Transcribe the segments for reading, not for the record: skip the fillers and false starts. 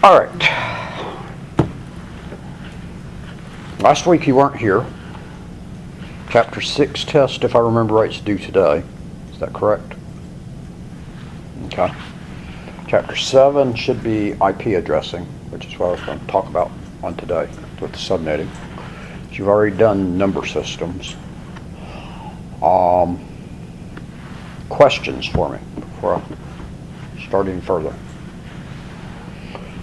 All right. Last week you weren't here. Chapter 6 test, if I remember right, is due today. Is that correct? Okay. Chapter 7 should be IP addressing, which is what I was going to talk about on today with the subnetting. You've already done number systems. Questions for me before I start any further?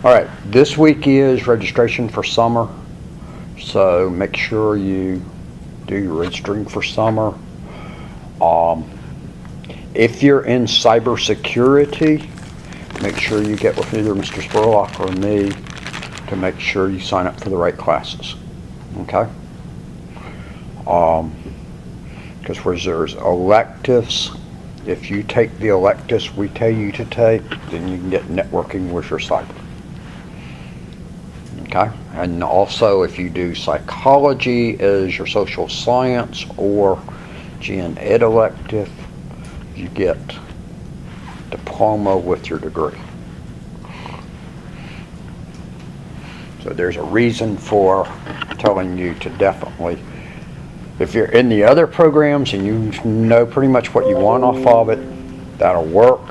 All right, this week is registration for summer, so make sure you do your registering for summer. If you're in cybersecurity, make sure you get with either Mr. Spurlock or me to make sure you sign up for the right classes. Okay? Because where there's electives, if you take the electives we tell you to take, then you can get networking with your cyber. Okay? And also if you do psychology as your social science or gen ed elective, you get diploma with your degree. So there's a reason for telling you to definitely, if you're in the other programs and you know pretty much what you want off of it, that'll work,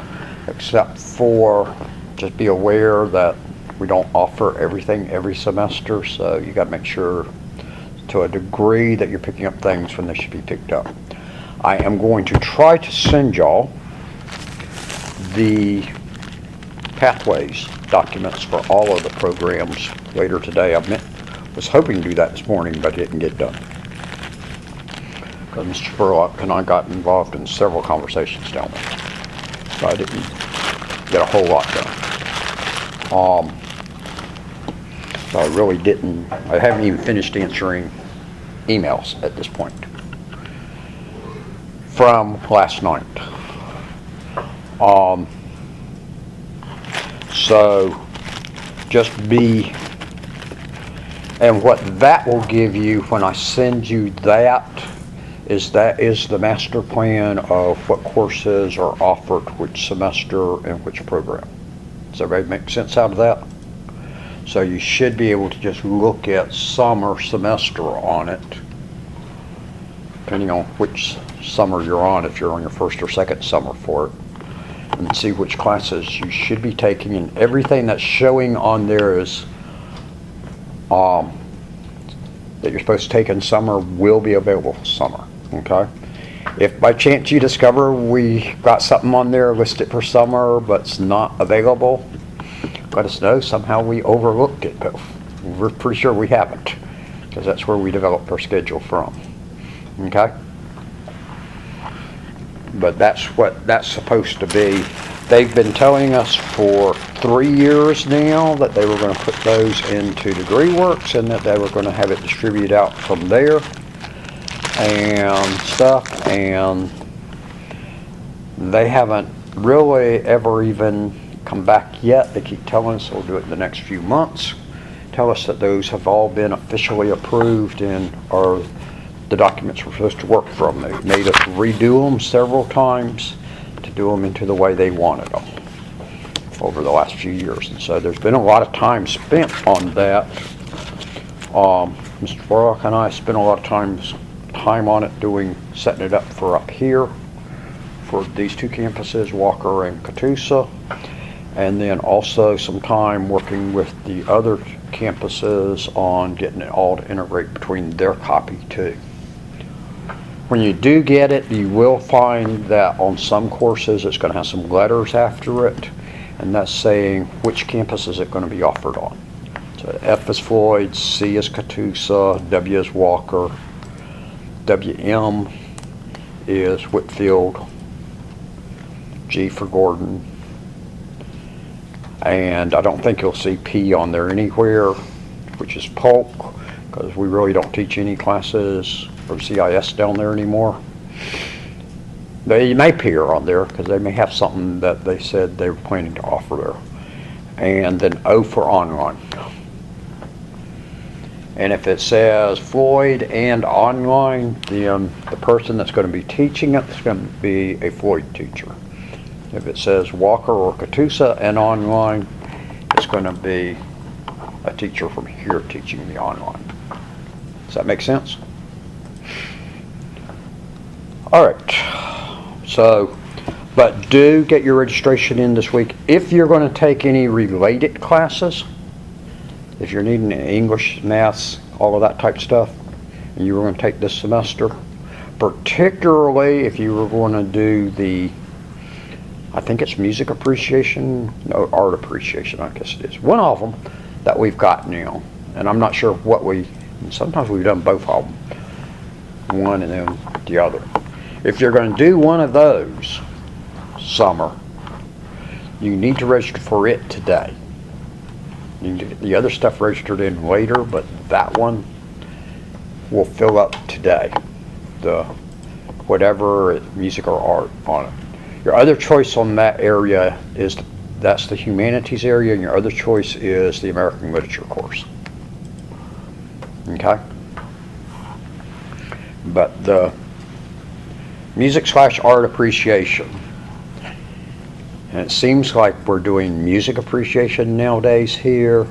except for just be aware that we don't offer everything every semester, so you got to make sure to a degree that you're picking up things when they should be picked up. I am going to try to send y'all the pathways documents for all of the programs later today. Was hoping to do that this morning, but didn't get done because Mr. Spurlock and I got involved in several conversations down there, so I didn't get a whole lot done. So I really didn't. I haven't even finished answering emails at this point from last night. So just be, and what that will give you when I send you that is the master plan of what courses are offered which semester and which program. Does everybody make sense out of that? So you should be able to just look at summer semester on it, depending on which summer you're on, if you're on your first or second summer for it, and see which classes you should be taking, and everything that's showing on there is that you're supposed to take in summer will be available for summer. Okay? If by chance you discover we got something on there listed for summer but it's not available, let us know. Somehow we overlooked it, but we're pretty sure we haven't, because that's where we developed our schedule from. Okay? But that's what that's supposed to be. They've been telling us for 3 years now that they were going to put those into DegreeWorks and that they were going to have it distributed out from there and stuff, and they haven't really ever even come back yet. They keep telling us they'll do it in the next few months. Tell us that those have all been officially approved and are the documents we're supposed to work from. They made us redo them several times to do them into the way they wanted them over the last few years, and so there's been a lot of time spent on that. Mr. Warlock and I spent a lot of time on it, setting it up for up here for these two campuses, Walker and Catoosa, and then also some time working with the other campuses on getting it all to integrate between their copy too. When you do get it, you will find that on some courses it's going to have some letters after it, and that's saying which campus is it going to be offered on. So F is Floyd, C is Catoosa, W is Walker, WM is Whitfield, G for Gordon, and I don't think you'll see P on there anywhere, which is Polk, because we really don't teach any classes from CIST down there anymore. They may appear on there because they may have something that they said they were planning to offer there. And then O for online. And if it says Floyd and online, then the person that's going to be teaching it is going to be a Floyd teacher. If it says Walker or Catoosa and online, it's going to be a teacher from here teaching the online. Does that make sense? All right. So, but do get your registration in this week. If you're going to take any related classes, if you're needing English, maths, all of that type of stuff, and you were going to take this semester, particularly if you were going to do the, I think it's music appreciation, no, art appreciation, I guess it is. One of them that we've got now, and I'm not sure what sometimes we've done both of them, one and then the other. If you're going to do one of those summer, you need to register for it today. You need to get the other stuff registered in later, but that one will fill up today. The whatever music or art on it. Your other choice on that area is that's the humanities area, and your other choice is the American Literature course. Okay? But the music/art appreciation, and it seems like we're doing music appreciation nowadays here.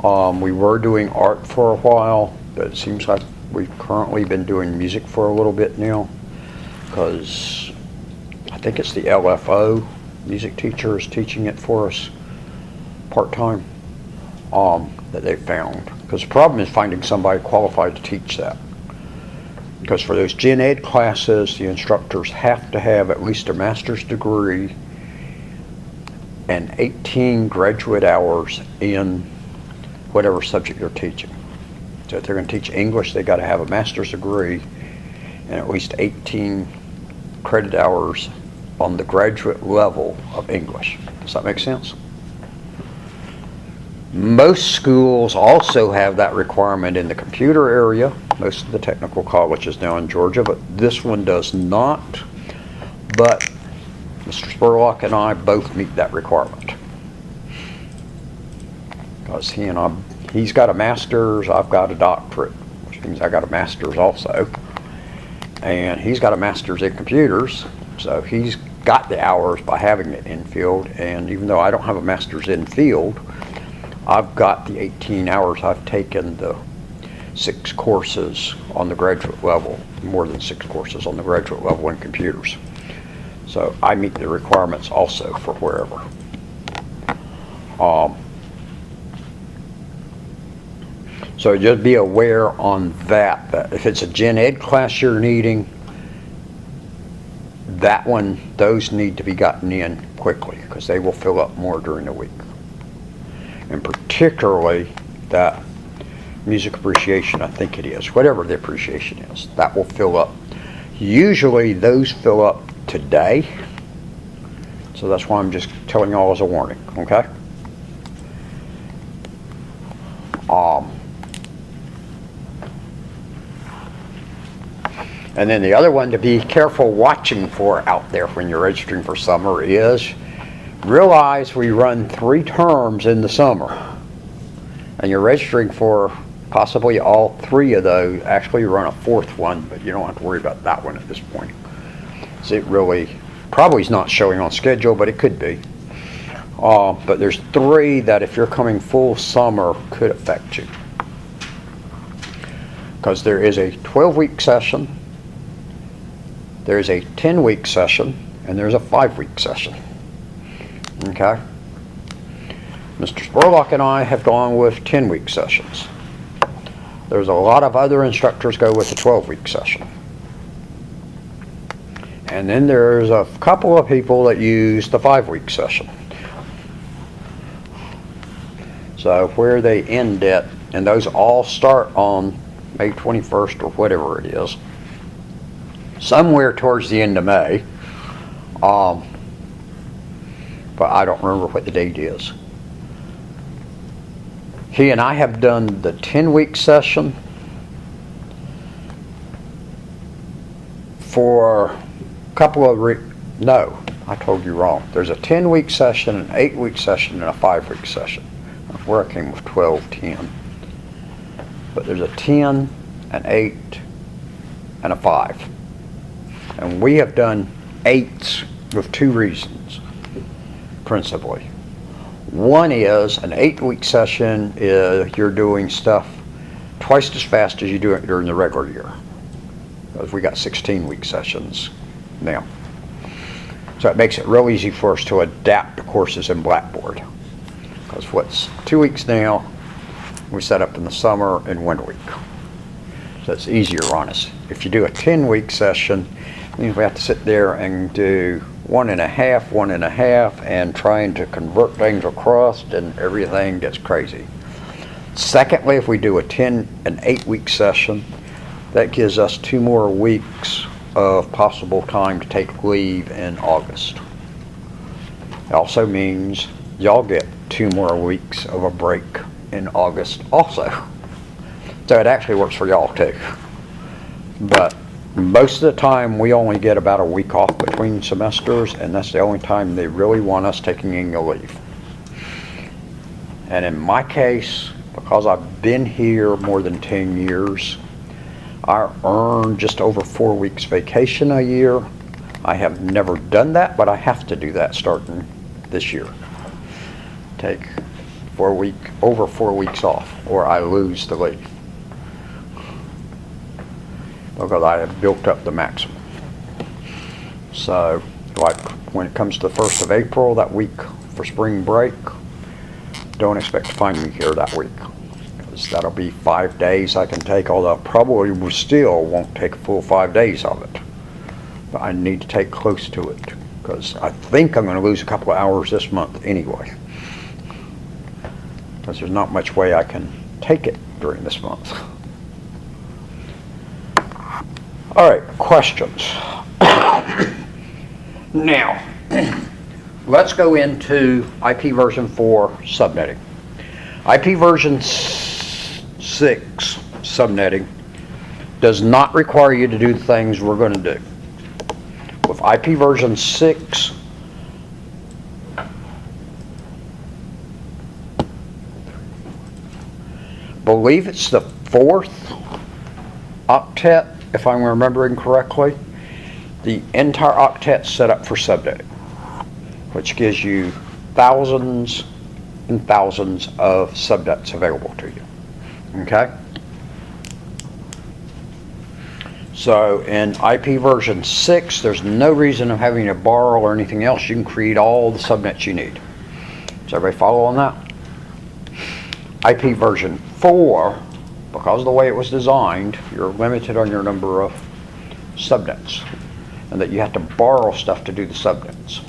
We were doing art for a while, but it seems like we've currently been doing music for a little bit now, because I think it's the LFO music teacher is teaching it for us part-time, that they found. Because the problem is finding somebody qualified to teach that. Because for those gen ed classes, the instructors have to have at least a master's degree and 18 graduate hours in whatever subject they're teaching. So if they're going to teach English, they've got to have a master's degree and at least 18 credit hours on the graduate level of English. Does that make sense? Most schools also have that requirement in the computer area. Most of the technical colleges now in Georgia, but this one does not. But Mr. Spurlock and I both meet that requirement. Because he's got a master's, I've got a doctorate, which means I got a master's also. And he's got a master's in computers, so he's got the hours by having it in field. And even though I don't have a master's in field, I've got the 18 hours. I've taken the 6 courses on the graduate level, more than 6 courses on the graduate level in computers. So I meet the requirements also for wherever. So just be aware on that if it's a gen ed class you're needing, that one, those need to be gotten in quickly because they will fill up more during the week. And particularly that music appreciation, I think it is, whatever the appreciation is, that will fill up. Usually those fill up today, so that's why I'm just telling y'all as a warning, okay? And then the other one to be careful watching for out there when you're registering for summer is realize we run 3 terms in the summer, and you're registering for possibly all 3 of those. Actually, you run a 4th one, but you don't have to worry about that one at this point. So it really probably is not showing on schedule, but it could be. But there's 3 that if you're coming full summer could affect you. Because there is a 12-week session, there's a 10-week session, and there's a 5-week session. Okay? Mr. Spurlock and I have gone with 10-week sessions. There's a lot of other instructors go with a 12-week session. And then there's a couple of people that use the 5-week session. So where they end it, and those all start on May 21st or whatever it is, somewhere towards the end of May, but I don't remember what the date is. He and I have done the 10-week session for a couple of no, I told you wrong. There's a 10-week session, an 8-week session, and a 5-week session. Where I came with 12, 10. But there's a 10, an 8, and a 5. And we have done 8s with 2 reasons, principally. One is an 8-week session is you're doing stuff twice as fast as you do it during the regular year. Because we got 16-week sessions now. So it makes it real easy for us to adapt the courses in Blackboard. Because what's 2 weeks now, we set up in the summer in 1 week. So it's easier on us. If you do a 10-week session, it means we have to sit there and do 1.5, and trying to convert things across, and everything gets crazy. Secondly, if we do an 8-week session, that gives us 2 more weeks of possible time to take leave in August. It also means y'all get 2 more weeks of a break in August also. So it actually works for y'all too. But most of the time we only get about a week off between semesters, and that's the only time they really want us taking annual leave. And in my case, because I've been here more than 10 years, I earn just over 4 weeks vacation a year. I have never done that, but I have to do that starting this year. Take over 4 weeks off, or I lose the leave. Because I have built up the maximum. So, like when it comes to the 1st of April, that week for spring break, don't expect to find me here that week. Because that'll be 5 days I can take, although I probably still won't take a full 5 days of it. But I need to take close to it, because I think I'm going to lose a couple of hours this month anyway. Because there's not much way I can take it during this month. All right, questions. Now, let's go into IP version 4 subnetting. IP version 6 subnetting does not require you to do the things we're going to do. With IP version 6, believe it's the 4th octet, if I'm remembering correctly, the entire octet's set up for subnetting, which gives you thousands and thousands of subnets available to you. Okay? So in IP version 6, there's no reason of having to borrow or anything else. You can create all the subnets you need. Does everybody follow on that? IP version 4, because of the way it was designed, you're limited on your number of subnets, and that you have to borrow stuff to do the subnets,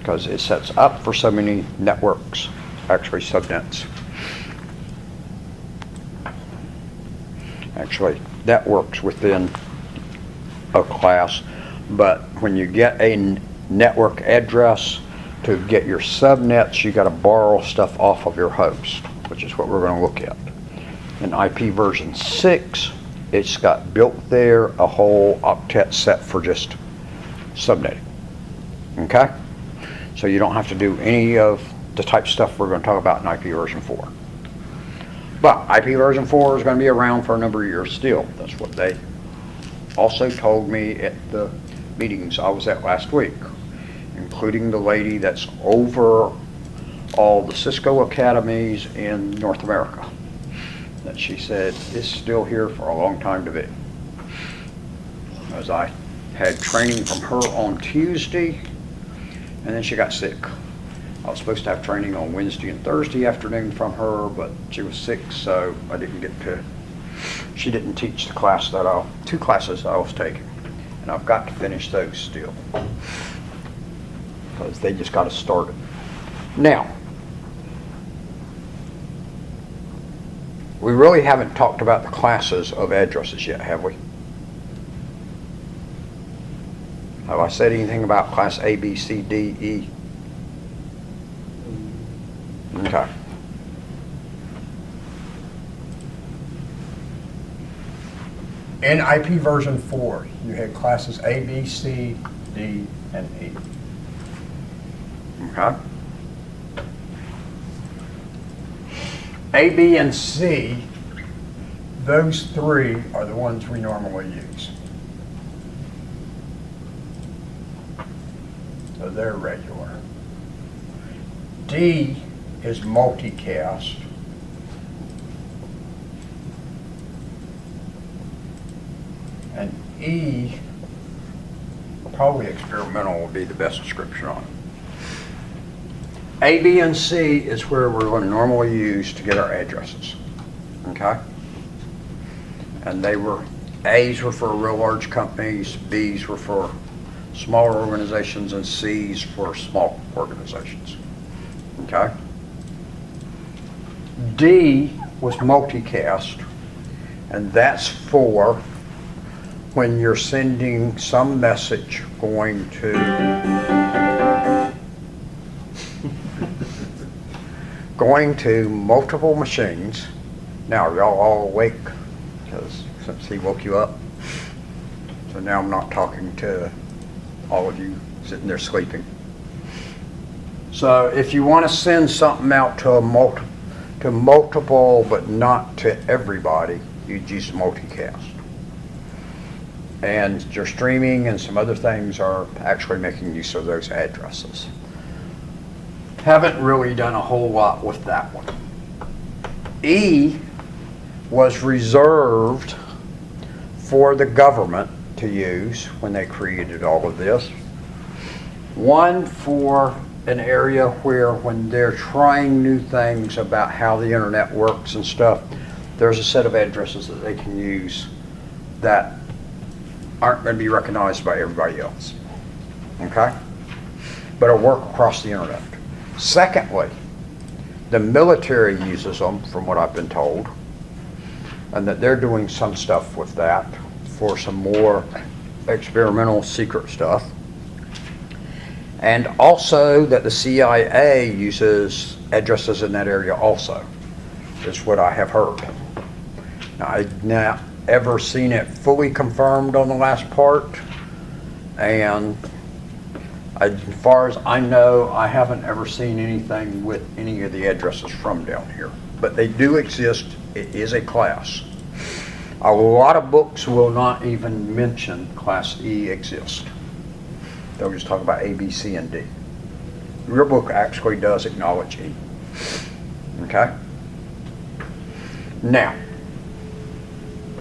because it sets up for so many networks, actually subnets. Actually, networks within a class, but when you get a network address to get your subnets, you got to borrow stuff off of your host, which is what we're going to look at. In IP version 6, it's got built there a whole octet set for just subnetting. Okay? So you don't have to do any of the type of stuff we're going to talk about in IP version 4. But IP version 4 is going to be around for a number of years still. That's what they also told me at the meetings I was at last week, including the lady that's over all the Cisco academies in North America. That she said is still here for a long time to be. As I had training from her on Tuesday, and then she got sick. I was supposed to have training on Wednesday and Thursday afternoon from her, but she was sick, so I didn't get to. She didn't teach the class that 2 classes I was taking, and I've got to finish those still, because they just got us started. Now, we really haven't talked about the classes of addresses yet, have we? Have I said anything about class A, B, C, D, E? Okay. In IP version 4, you had classes A, B, C, D, and E. Okay. A, B, and C, those 3 are the ones we normally use. So they're regular. D is multicast. And E, probably experimental would be the best description on it. A, B, and C is where we're going to normally use to get our addresses. Okay? And A's were for real large companies, B's were for smaller organizations, and C's for small organizations. Okay? D was multicast, and that's for when you're sending some message going to multiple machines. Now, are y'all all awake? Because since he woke you up. So now I'm not talking to all of you sitting there sleeping. So if you want to send something out to multiple but not to everybody, you'd use multicast. And your streaming and some other things are actually making use of those addresses. Haven't really done a whole lot with that one. E was reserved for the government to use when they created all of this. One for an area where when they're trying new things about how the internet works and stuff, there's a set of addresses that they can use that aren't going to be recognized by everybody else. Okay? But it'll work across the internet. Secondly, the military uses them, from what I've been told, and that they're doing some stuff with that for some more experimental secret stuff. And also that the CIA uses addresses in that area also, is what I have heard. Now, I've not ever seen it fully confirmed on the last part, and as far as I know, I haven't ever seen anything with any of the addresses from down here. But they do exist. It is a class. A lot of books will not even mention Class E exist. They'll just talk about A, B, C, and D. Your book actually does acknowledge E. Okay? Now,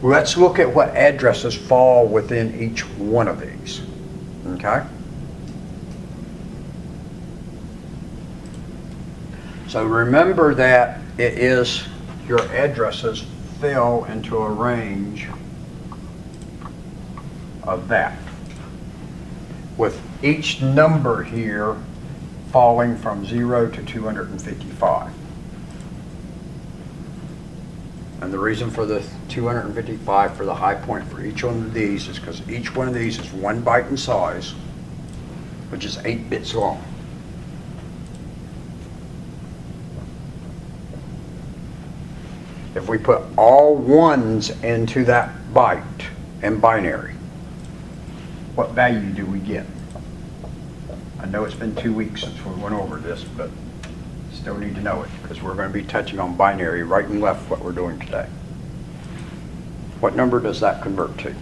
let's look at what addresses fall within each one of these. Okay? So remember that it is your addresses fell into a range of that, with each number here falling from 0 to 255. And the reason for the 255 for the high point for each one of these is because each one of these is 1 byte in size, which is 8 bits long. If we put all ones into that byte in binary, what value do we get? I know it's been 2 weeks since we went over this, but still need to know it because we're going to be touching on binary right and left what we're doing today. What number does that convert to?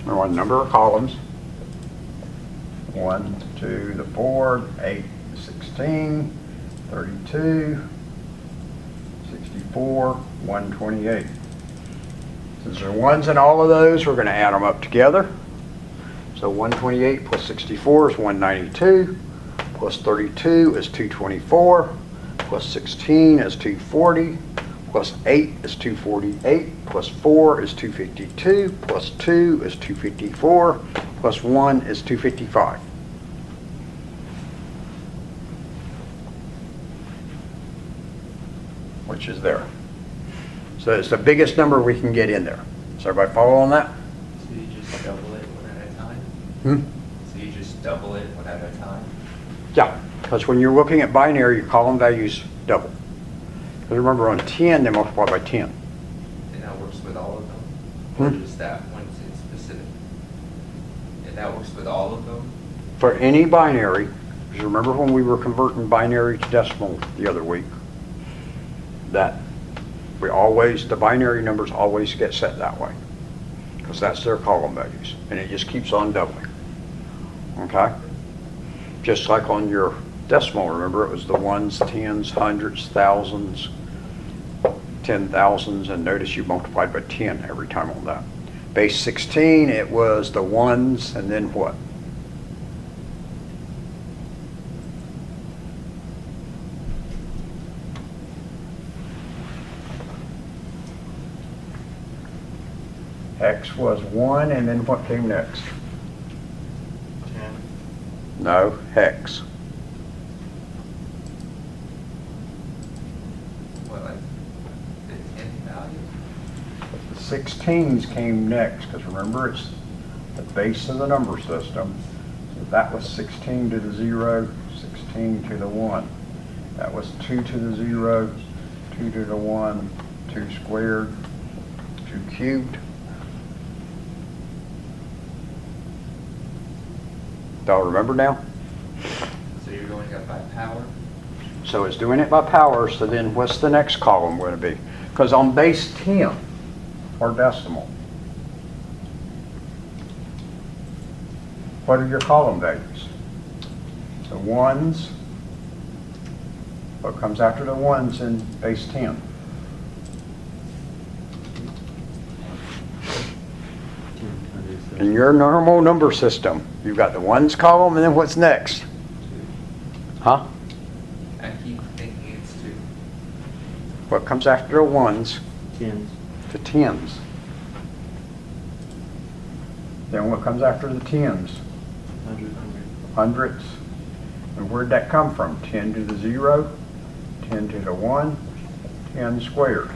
One number of columns. 1 to the 4, 8, 16, 32, 64, 128. Since there are ones in all of those, we're going to add them up together. So 128 plus 64 is 192, plus 32 is 224, plus 16 is 240, plus 8 is 248, plus 4 is 252, plus 2 is 254, plus 1 is 255. Which is there. So it's the biggest number we can get in there. Does everybody follow on that? So you just double it one at a time? So you just double it one at a time? Yeah, because when you're looking at binary, your column values double. Because remember on 10, they multiply by 10. And that works with all of them? Or just that one specific? And that works with all of them? For any binary, Because remember when we were converting binary to decimal the other week? That the binary numbers always get set that way. Because that's their column values. And it just keeps on doubling. Okay? Just like on your decimal, remember it was the ones, tens, hundreds, thousands, 10,000s, and notice you multiplied by 10 every time on that. Base 16, it was the ones, and then what? X was 1, and then what came next? 10. No, hex. What, like the 10 value? The 16s came next, because remember it's the base of the number system. So that was 16 to the 0, 16 to the 1. That was 2 to the 0, 2 to the 1, 2 squared, 2 cubed. Do y'all remember now? So you're going up by power? So it's doing it by power, so then what's the next column going to be? Because on base 10, or decimal, what are your column values? The ones. What comes after the ones in base 10? In your normal number system, you've got the ones column, and then what's next? Huh? I keep thinking it's 2. What comes after the ones? Tens. The tens. Then what comes after the tens? 100. Hundreds. And where'd that come from? 10 to the 0, 10 to the 1, 10 squared.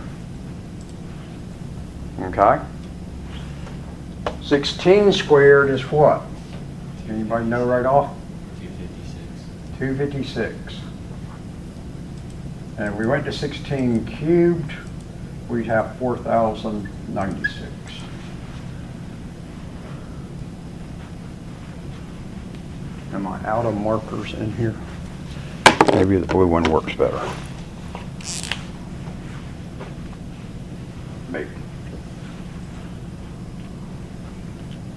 Okay? 16 squared is what? Anybody know right off? 256. 256. And if we went to 16 cubed, we'd have 4,096. Am I out of markers in here? Maybe the blue one works better. Maybe.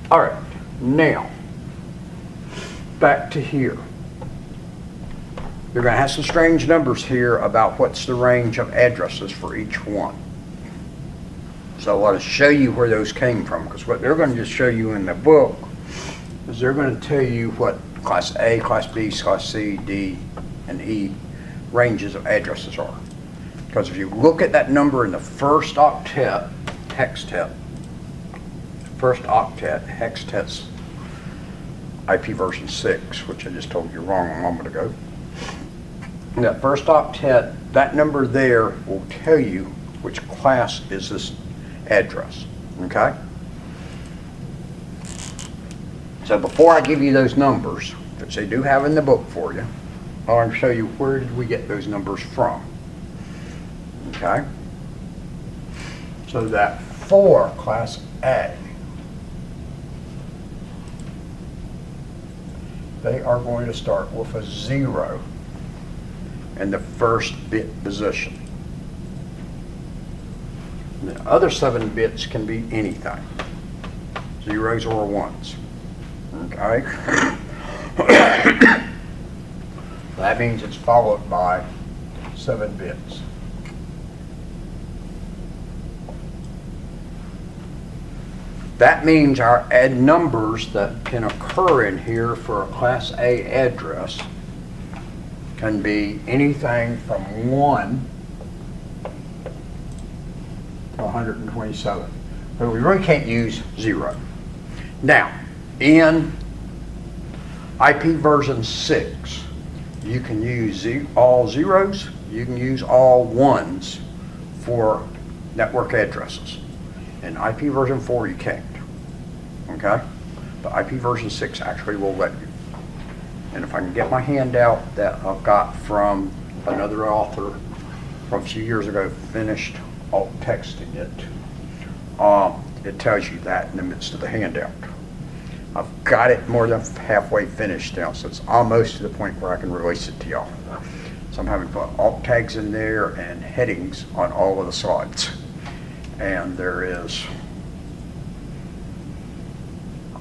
All right, now, back to here. You're going to have some strange numbers here about what's the range of addresses for each one. So I want to show you where those came from, because what they're going to just show you in the book is they're going to tell you what Class A, Class B, Class C, D, and E ranges of addresses are. Because if you look at that number in the first octet, hextet, first octet, hextet's IP version 6, which I just told you wrong a moment ago. In that first octet, that number there will tell you which class is this address, okay? So before I give you those numbers, which they do have in the book for you, I want to show you where did we get those numbers from, okay? So that for Class A, they are going to start with a 0 in the first bit position. And the other 7 bits can be anything, zeros or ones. Okay? That means it's followed by 7 bits. That means our add numbers that can occur in here for a Class A address can be anything from 1 to 127. But we really can't use 0. Now, in IP version 6, you can use all zeros, you can use all ones for network addresses. In IP version 4, you can't. Okay? But IP version 6 actually will let you. And if I can get my handout that I got from another author from a few years ago, finished alt texting it, it tells you that in the midst of the handout. I've got it more than halfway finished now, so it's almost to the point where I can release it to y'all. So I'm having to put alt tags in there and headings on all of the slides. And there is,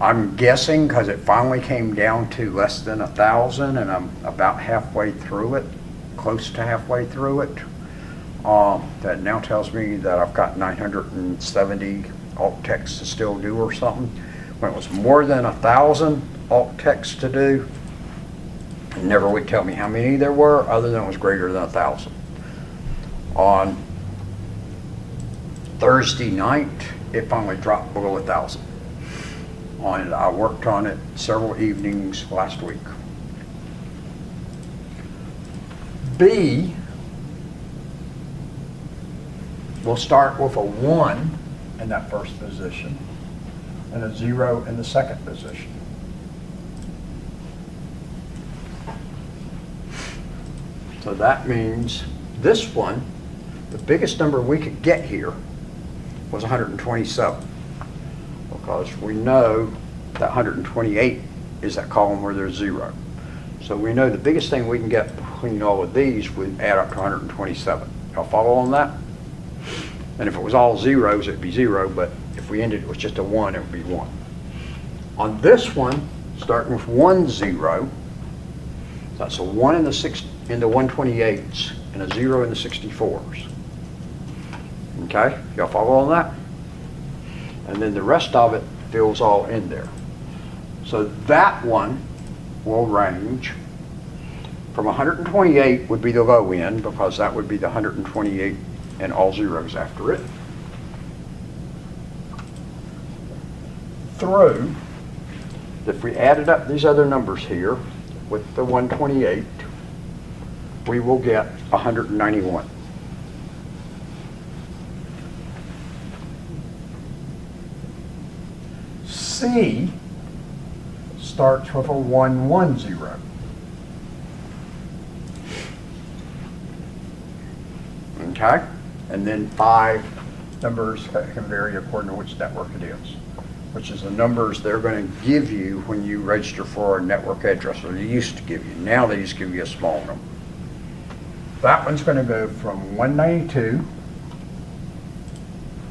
I'm guessing, because it finally came down to less than 1,000, and I'm about halfway through it, close to halfway through it. That now tells me that I've got 970 alt texts to still do or something. When it was more than 1,000 alt texts to do, it never would tell me how many there were, other than it was greater than 1,000. On Thursday night, it finally dropped below 1,000. I worked on it several evenings last week. B, we'll start with a 1 in that first position and a 0 in the second position. So that means this one, the biggest number we could get here was 127, because we know that 128 is that column where there's 0. So we know the biggest thing we can get between all of these would add up to 127. Y'all follow on that? And if it was all zeros, it'd be 0, but if we ended with just a 1, it would be 1. On this one, starting with 1, 0, that's a 1 in the 128s and a 0 in the 64s. Okay, y'all follow on that? And then the rest of it fills all in there. So that one will range from 128 would be the low end, because that would be the 128 and all zeros after it, through, if we added up these other numbers here with the 128, we will get 191. C starts with a 110. Okay? And then 5 numbers can vary according to which network it is, which is the numbers they're going to give you when you register for a network address, or they used to give you. Now they just give you a small number. That one's going to go from 192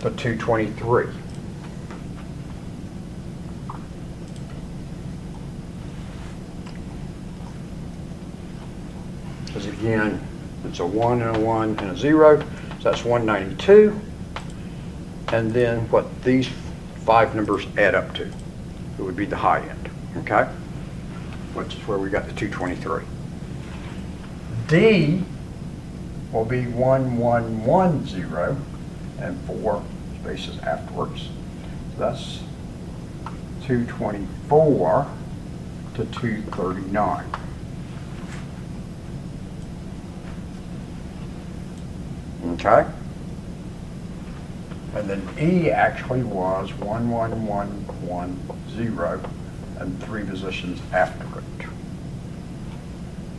to 223. Because again, it's a 1 and a 1 and a 0, so that's 192. And then what these 5 numbers add up to, it would be the high end, okay? Which is where we got the 223. D will be 1110 and 4 spaces afterwards. So that's 224 to 239. Okay? And then E actually was 11110 and 3 positions after it,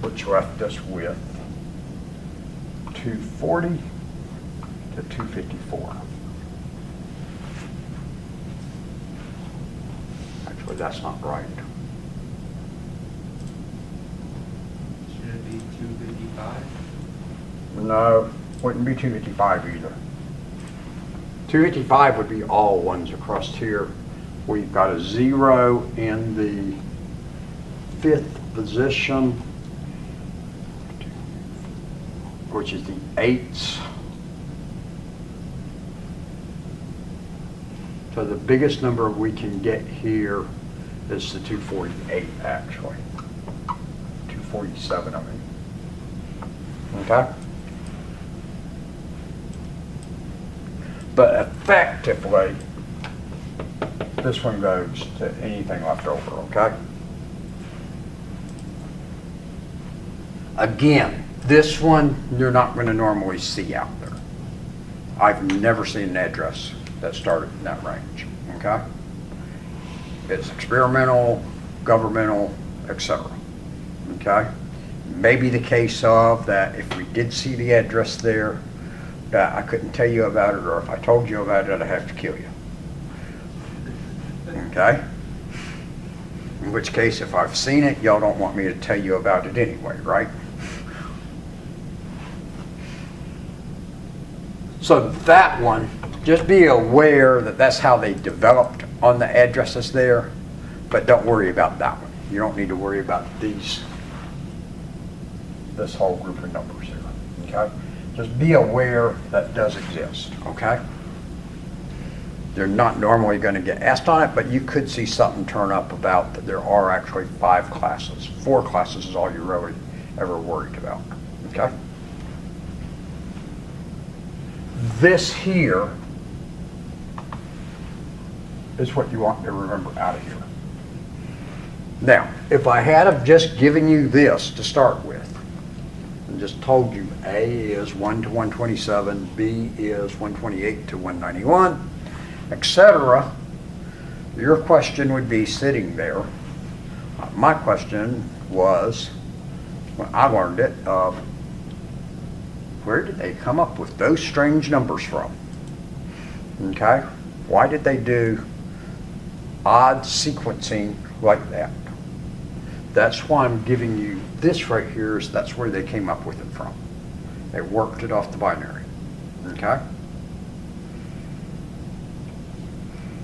which left us with 240 to 254. Actually, that's not right. Should it be 255? No, wouldn't be 255 either. 255 would be all ones across here. We've got a 0 in the 5th position, which is the 8s. So the biggest number we can get here is the 248, actually. 247, I mean. Okay? But effectively, this one goes to anything left over, okay? Again, this one you're not going to normally see out there. I've never seen an address that started in that range, okay? It's experimental, governmental, etc. Okay? Maybe the case of that if we did see the address there, that I couldn't tell you about it, or if I told you about it, I'd have to kill you. Okay? In which case, if I've seen it, y'all don't want me to tell you about it anyway, right? So that one, just be aware that that's how they developed on the addresses there, but don't worry about that one. You don't need to worry about this whole group of numbers here, okay? Just be aware that does exist, okay? They're not normally going to get asked on it, but you could see something turn up about that there are actually 5 classes. 4 classes is all you're really ever worried about, okay? This here is what you want to remember out of here. Now, if I had have just given you this to start with, and just told you A is 1 to 127, B is 128 to 191, etc., your question would be sitting there. My question was, when I learned it, where did they come up with those strange numbers from? Okay? Why did they do odd sequencing like that? That's why I'm giving you this right here, is that's where they came up with it from. They worked it off the binary. Okay?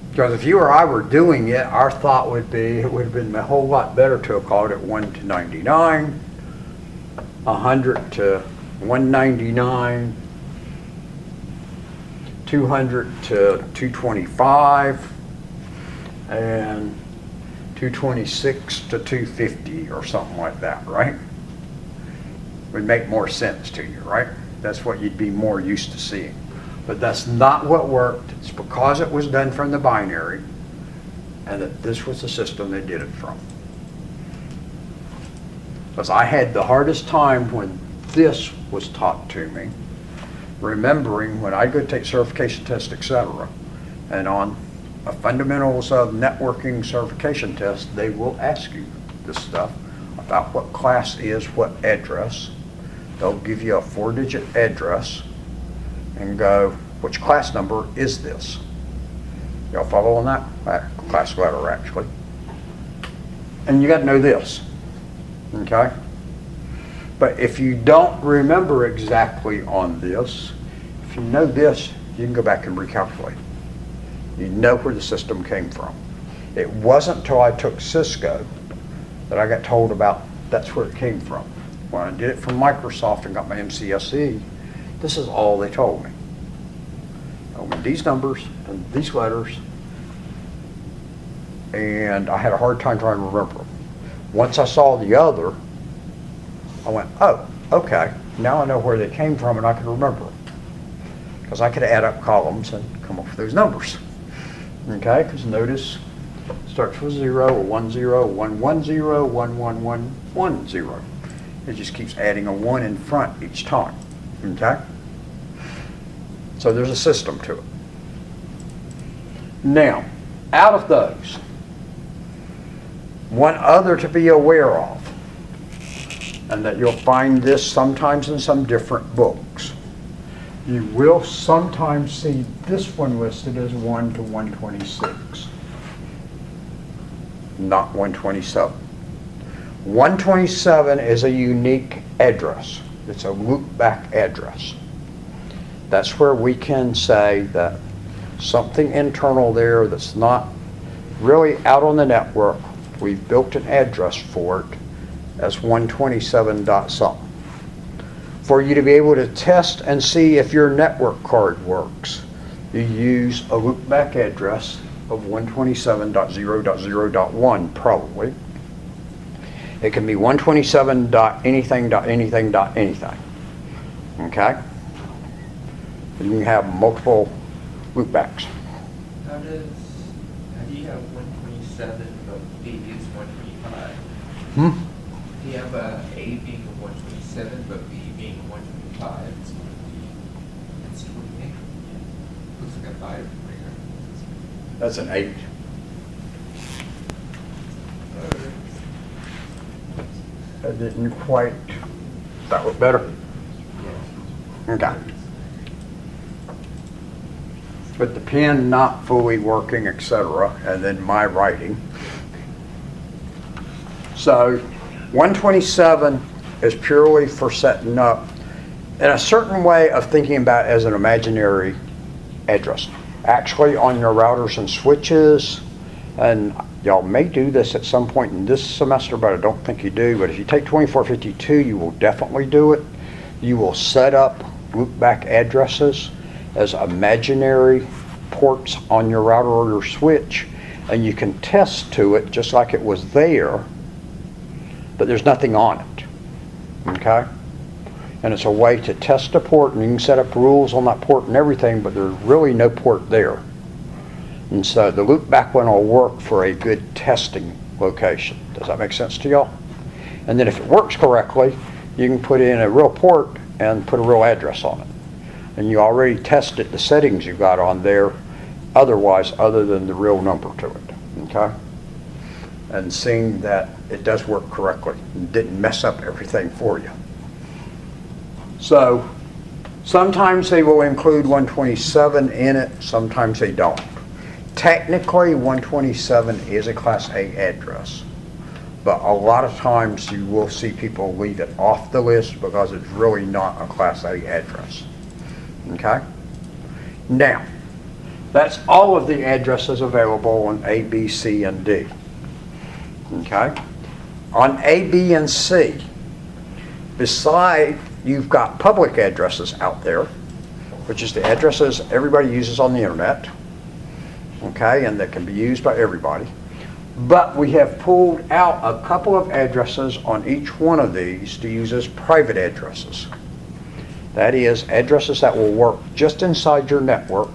Because if you or I were doing it, our thought would be, it would have been a whole lot better to have called it 1 to 99, 100 to 199, 200 to 225, and 226 to 250 or something like that, right? Would make more sense to you, right? That's what you'd be more used to seeing. But that's not what worked. It's because it was done from the binary and that this was the system they did it from. Because I had the hardest time when this was taught to me, remembering when I go take certification tests, etc., and on a fundamentals of networking certification test, they will ask you this stuff about what class is what address. They'll give you a 4-digit address and go, which class number is this? Y'all follow on that? Class letter, actually. And you got to know this, okay? But if you don't remember exactly on this, if you know this, you can go back and recalculate. You know where the system came from. It wasn't until I took Cisco that I got told about that's where it came from. When I did it from Microsoft and got my MCSE, this is all they told me. They told me these numbers and these letters, and I had a hard time trying to remember them. Once I saw the other, I went, oh, okay, now I know where they came from and I can remember them. Because I could add up columns and come up with those numbers. Okay, because notice it starts with 0, a 1, 0, 1, 1, 0, 1, 1, 1, 1, 0. It just keeps adding a 1 in front each time. Okay? So there's a system to it. Now, out of those, one other to be aware of, and that you'll find this sometimes in some different books. You will sometimes see this one listed as 1 to 126, not 127. 127 is a unique address. It's a loop-back address. That's where we can say that something internal there that's not really out on the network, we've built an address for it as 127 dot something. For you to be able to test and see if your network card works, you use a loopback address of 127.0.0.1 probably. It can be 127.anything.anything.anything. Okay? You can have multiple loopbacks. How do you have 127 but B is 125? Do you have A being a 127 but B being a 125? It's 28. Looks like a 5 ringer. That's an 8. That didn't quite, that look better? Okay. But the pen not fully working, etc., and then my writing. So 127 is purely for setting up in a certain way of thinking about it as an imaginary address. Actually, on your routers and switches, and y'all may do this at some point in this semester, but I don't think you do, but if you take 2452, you will definitely do it. You will set up loopback addresses as imaginary ports on your router or your switch, and you can test to it just like it was there, but there's nothing on it, okay? And it's a way to test a port, and you can set up rules on that port and everything, but there's really no port there. And so the loopback one will work for a good testing location. Does that make sense to y'all? And then if it works correctly, you can put in a real port and put a real address on it. And you already tested the settings you got on there otherwise, other than the real number to it, okay? And seeing that it does work correctly and didn't mess up everything for you. So sometimes they will include 127 in it, sometimes they don't. Technically, 127 is a Class A address, but a lot of times you will see people leave it off the list because it's really not a Class A address. Okay? Now, that's all of the addresses available on A, B, C, and D. Okay? On A, B, and C, beside you've got public addresses out there, which is the addresses everybody uses on the internet, okay, and that can be used by everybody. But we have pulled out a couple of addresses on each one of these to use as private addresses. That is, addresses that will work just inside your network,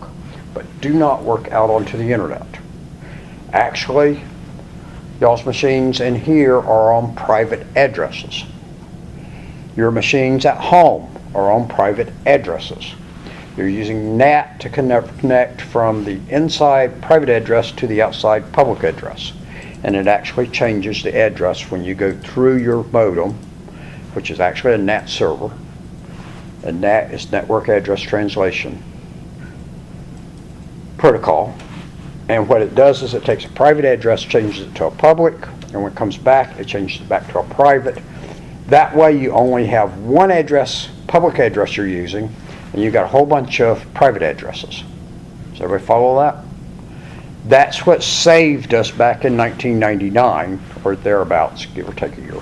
but do not work out onto the internet. Actually, y'all's machines in here are on private addresses. Your machines at home are on private addresses. You're using NAT to connect from the inside private address to the outside public address. And it actually changes the address when you go through your modem, which is actually a NAT server. And NAT is Network Address Translation Protocol. And what it does is it takes a private address, changes it to a public, and when it comes back, it changes it back to a private. That way you only have one address, public address you're using, and you've got a whole bunch of private addresses. Does everybody follow that? That's what saved us back in 1999, or thereabouts, give or take a year,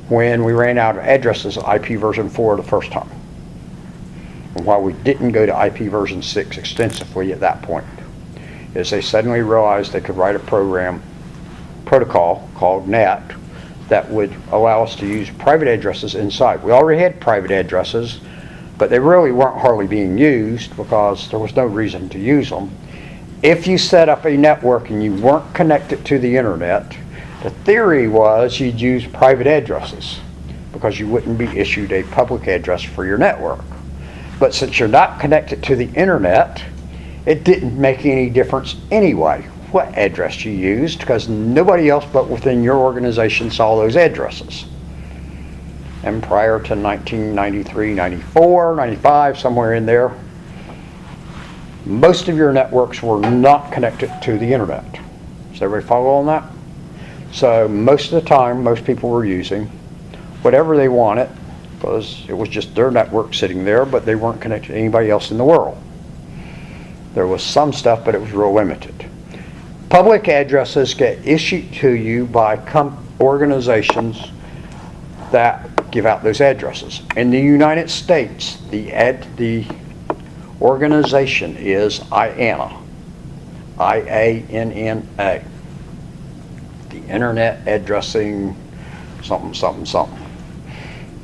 when we ran out of addresses at IP version 4 the first time. And why we didn't go to IP version 6 extensively at that point is they suddenly realized they could write a protocol called NAT that would allow us to use private addresses inside. We already had private addresses, but they really weren't hardly being used because there was no reason to use them. If you set up a network and you weren't connected to the internet, the theory was you'd use private addresses because you wouldn't be issued a public address for your network. But since you're not connected to the internet, it didn't make any difference anyway what address you used because nobody else but within your organization saw those addresses. And prior to 1993, 94, 95, somewhere in there, most of your networks were not connected to the internet. Does everybody follow on that? So most of the time, most people were using whatever they wanted because it was just their network sitting there, but they weren't connected to anybody else in the world. There was some stuff, but it was real limited. Public addresses get issued to you by organizations that give out those addresses. In the United States, the organization is IANA, IANNA, the Internet Addressing something.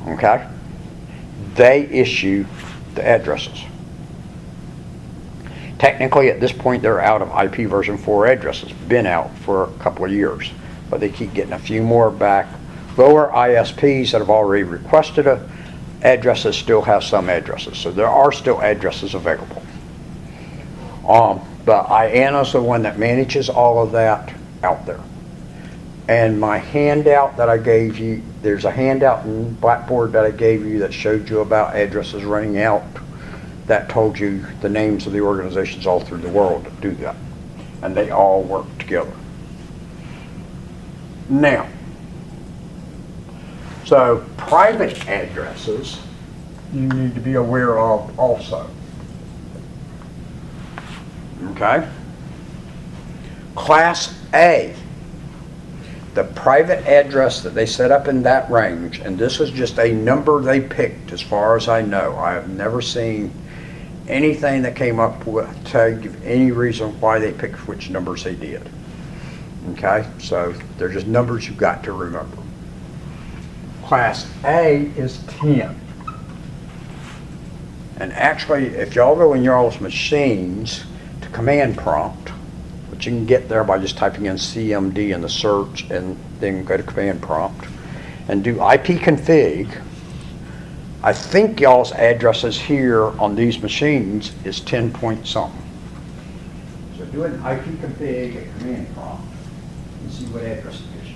Okay? They issue the addresses. Technically, at this point, they're out of IP version 4 addresses. Been out for a couple of years, but they keep getting a few more back. Lower ISPs that have already requested addresses still have some addresses, so there are still addresses available. But IANA's the one that manages all of that out there. And my handout that I gave you, there's a handout in Blackboard that I gave you that showed you about addresses running out. That told you the names of the organizations all through the world that do that. And they all work together. Now, So private addresses, you need to be aware of also. Okay? Class A, the private address that they set up in that range, and this is just a number they picked as far as I know. I have never seen anything that came up with to give any reason why they picked which numbers they did. Okay? So they're just numbers you've got to remember. Class A is 10. And actually, if y'all go in y'all's machines to command prompt, which you can get there by just typing in CMD in the search and then go to command prompt and do ipconfig, I think y'all's addresses here on these machines is 10 point something. So do an ipconfig at command prompt and see what address it is.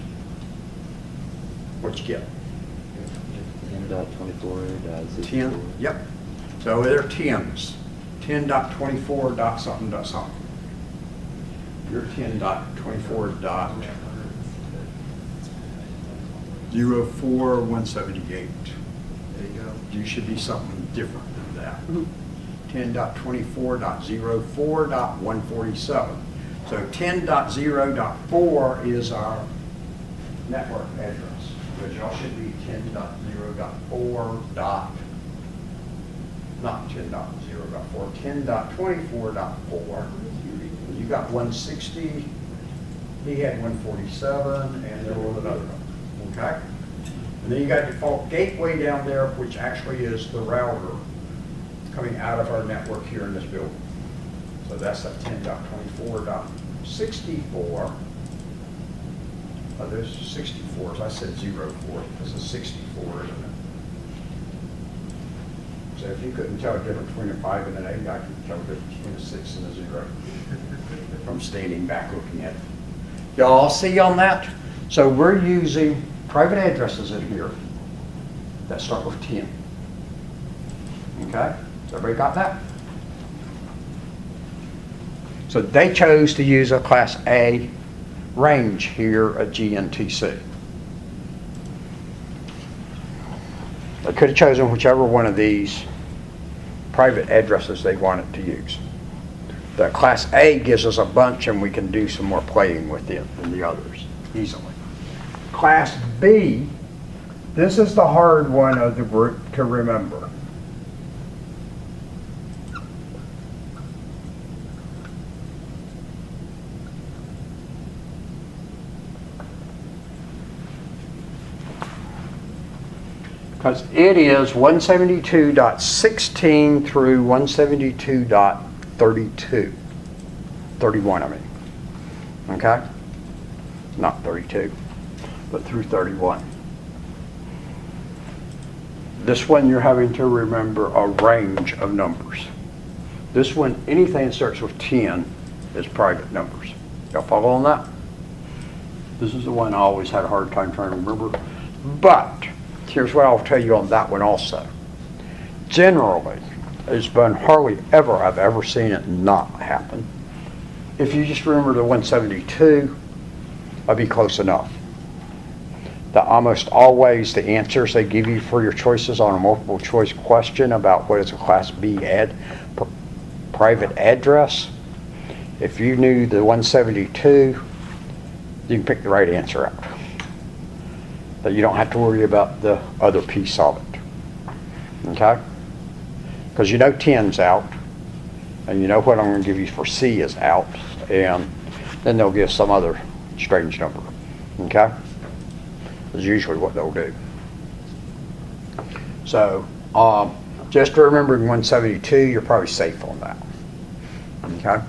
What you get? 10.24.64. 10, yep. So they're 10s. 10.24 dot something dot something. You're 10.24 dot 04178. There you go. You should be something different than that. 10.24.04.147. So 10.0.4 is our network address. But y'all should be 10.0.4 dot, not 10.0.4, 10.24.4. You got 160, he had 147, and there was another one, okay? And then you got default gateway down there, which actually is the router coming out of our network here in this building. So that's at 10.24.64. Oh, there's 64s. I said 04. This is 64, isn't it? So if you couldn't tell the difference between a 5 and an 8, I can tell the difference between a 6 and a 0 from standing back looking at it. Y'all see on that? So we're using private addresses in here that start with 10. Okay? So everybody got that? So they chose to use a Class A range here at GNTC. They could have chosen whichever one of these private addresses they wanted to use. The Class A gives us a bunch and we can do some more playing with it than the others easily. Class B, this is the hard one of the group to remember. Because it is 172.16 through 172.32. 31, I mean. Okay? Not 32, but through 31. This one you're having to remember a range of numbers. This one, anything that starts with 10 is private numbers. Y'all follow on that? This is the one I always had a hard time trying to remember. But here's what I'll tell you on that one also. Generally, it's been hardly ever I've ever seen it not happen. If you just remember the 172, I'd be close enough. That almost always the answers they give you for your choices on a multiple choice question about what is a Class B private address, if you knew the 172, you can pick the right answer out. That you don't have to worry about the other piece of it. Okay? Because you know 10's out, and you know what I'm going to give you for C is out, and then they'll give some other strange number. Okay? That's usually what they'll do. So, just remembering 172, you're probably safe on that. Okay?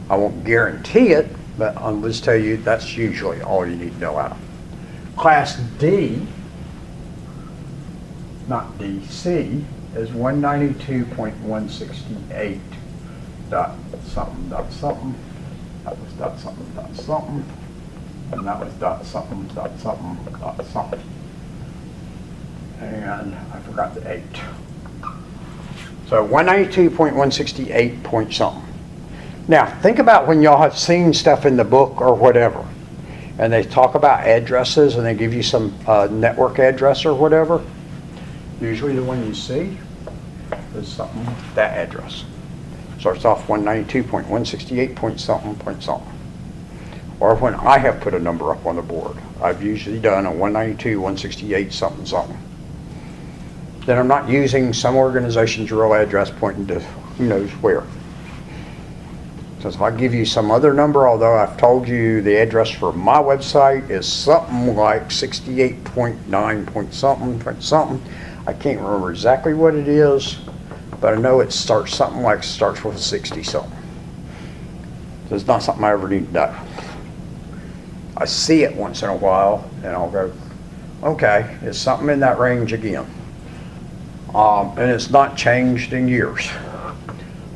I won't guarantee it, but I'll just tell you that's usually all you need to know out of. Class D, not DC, is 192.168 dot something dot something. That was dot something dot something. And that was dot something dot something dot something. And I forgot the 8. So 192.168 point something. Now, think about when y'all have seen stuff in the book or whatever. and they talk about addresses and they give you some network address or whatever, usually the one you see is something, that address. Starts off 192.168 point something point something. Or when I have put a number up on the board, I've usually done a 192.168 something something. Then I'm not using some organization's real address pointing to who knows where. So if I give you some other number, although I've told you the address for my website is something like 68.9 point something, I can't remember exactly what it is, but I know it starts something like starts with a 60 something. So it's not something I ever need to know. I see it once in a while and I'll go, okay, it's something in that range again. And it's not changed in years,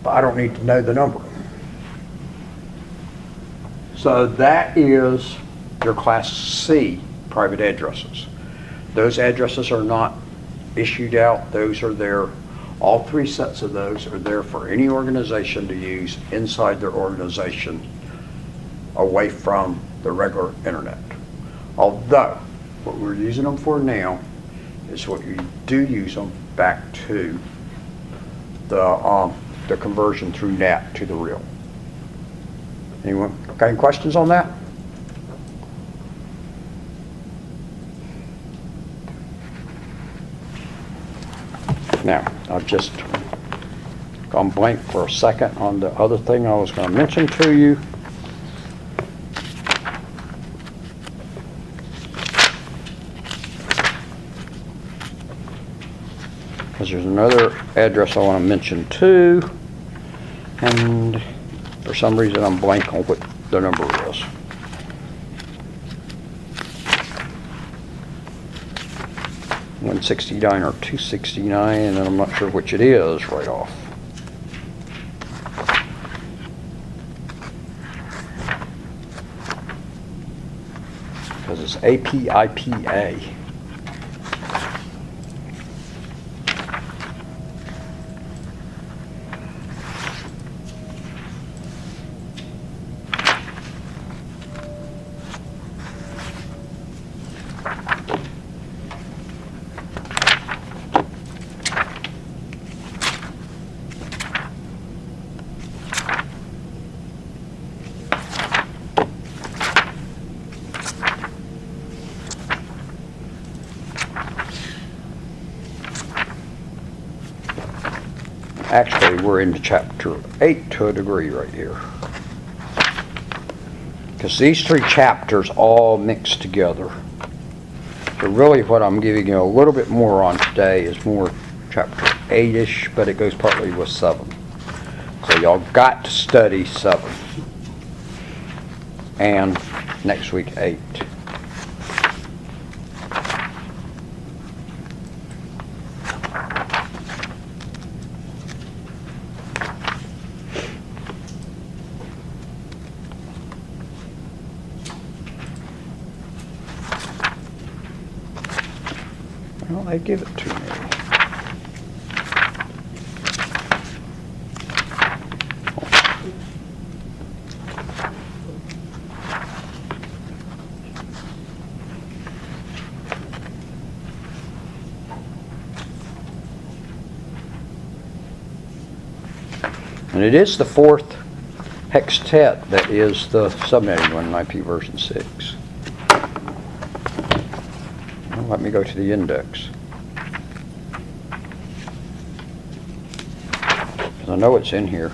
but I don't need to know the number. So that is your Class C private addresses. Those addresses are not issued out. Those are there. All three sets of those are there for any organization to use inside their organization away from the regular internet. Although, what we're using them for now is what you do use them back to the conversion through NAT to the real. Anyone got any questions on that? Now, I've just gone blank for a second on the other thing I was going to mention to you. Because there's another address I want to mention too, and for some reason I'm blank on what the number is. $169 or $269, and I'm not sure which it is right off. Because it's APIPA. Actually, we're into chapter 8 to a degree right here. Because these three chapters all mix together. So really what I'm giving you a little bit more on today is more chapter 8-ish, but it goes partly with 7. So y'all got to study 7. And next week 8. Well, they give it to me. And it is the 4th hextet that is the subnetting one in IP version 6. Well, let me go to the index. Because I know it's in here.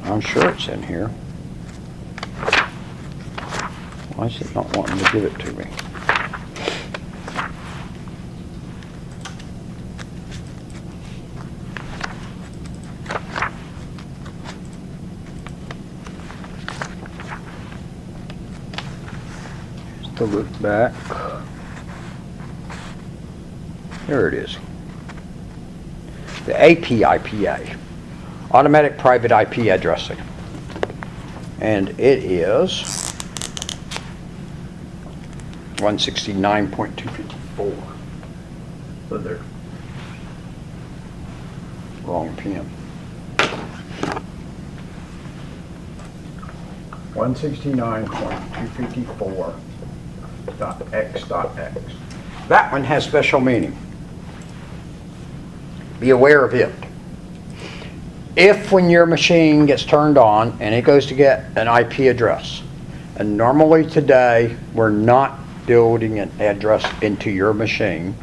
I'm sure it's in here. Why is it not wanting to give it to me? To look back. There it is. The APIPA, Automatic Private IP Addressing. And it is 169.254. So there. Wrong pen. 169.254.x.x. That one has special meaning. Be aware of it. If when your machine gets turned on and it goes to get an IP address, and normally today we're not building an address into your machine,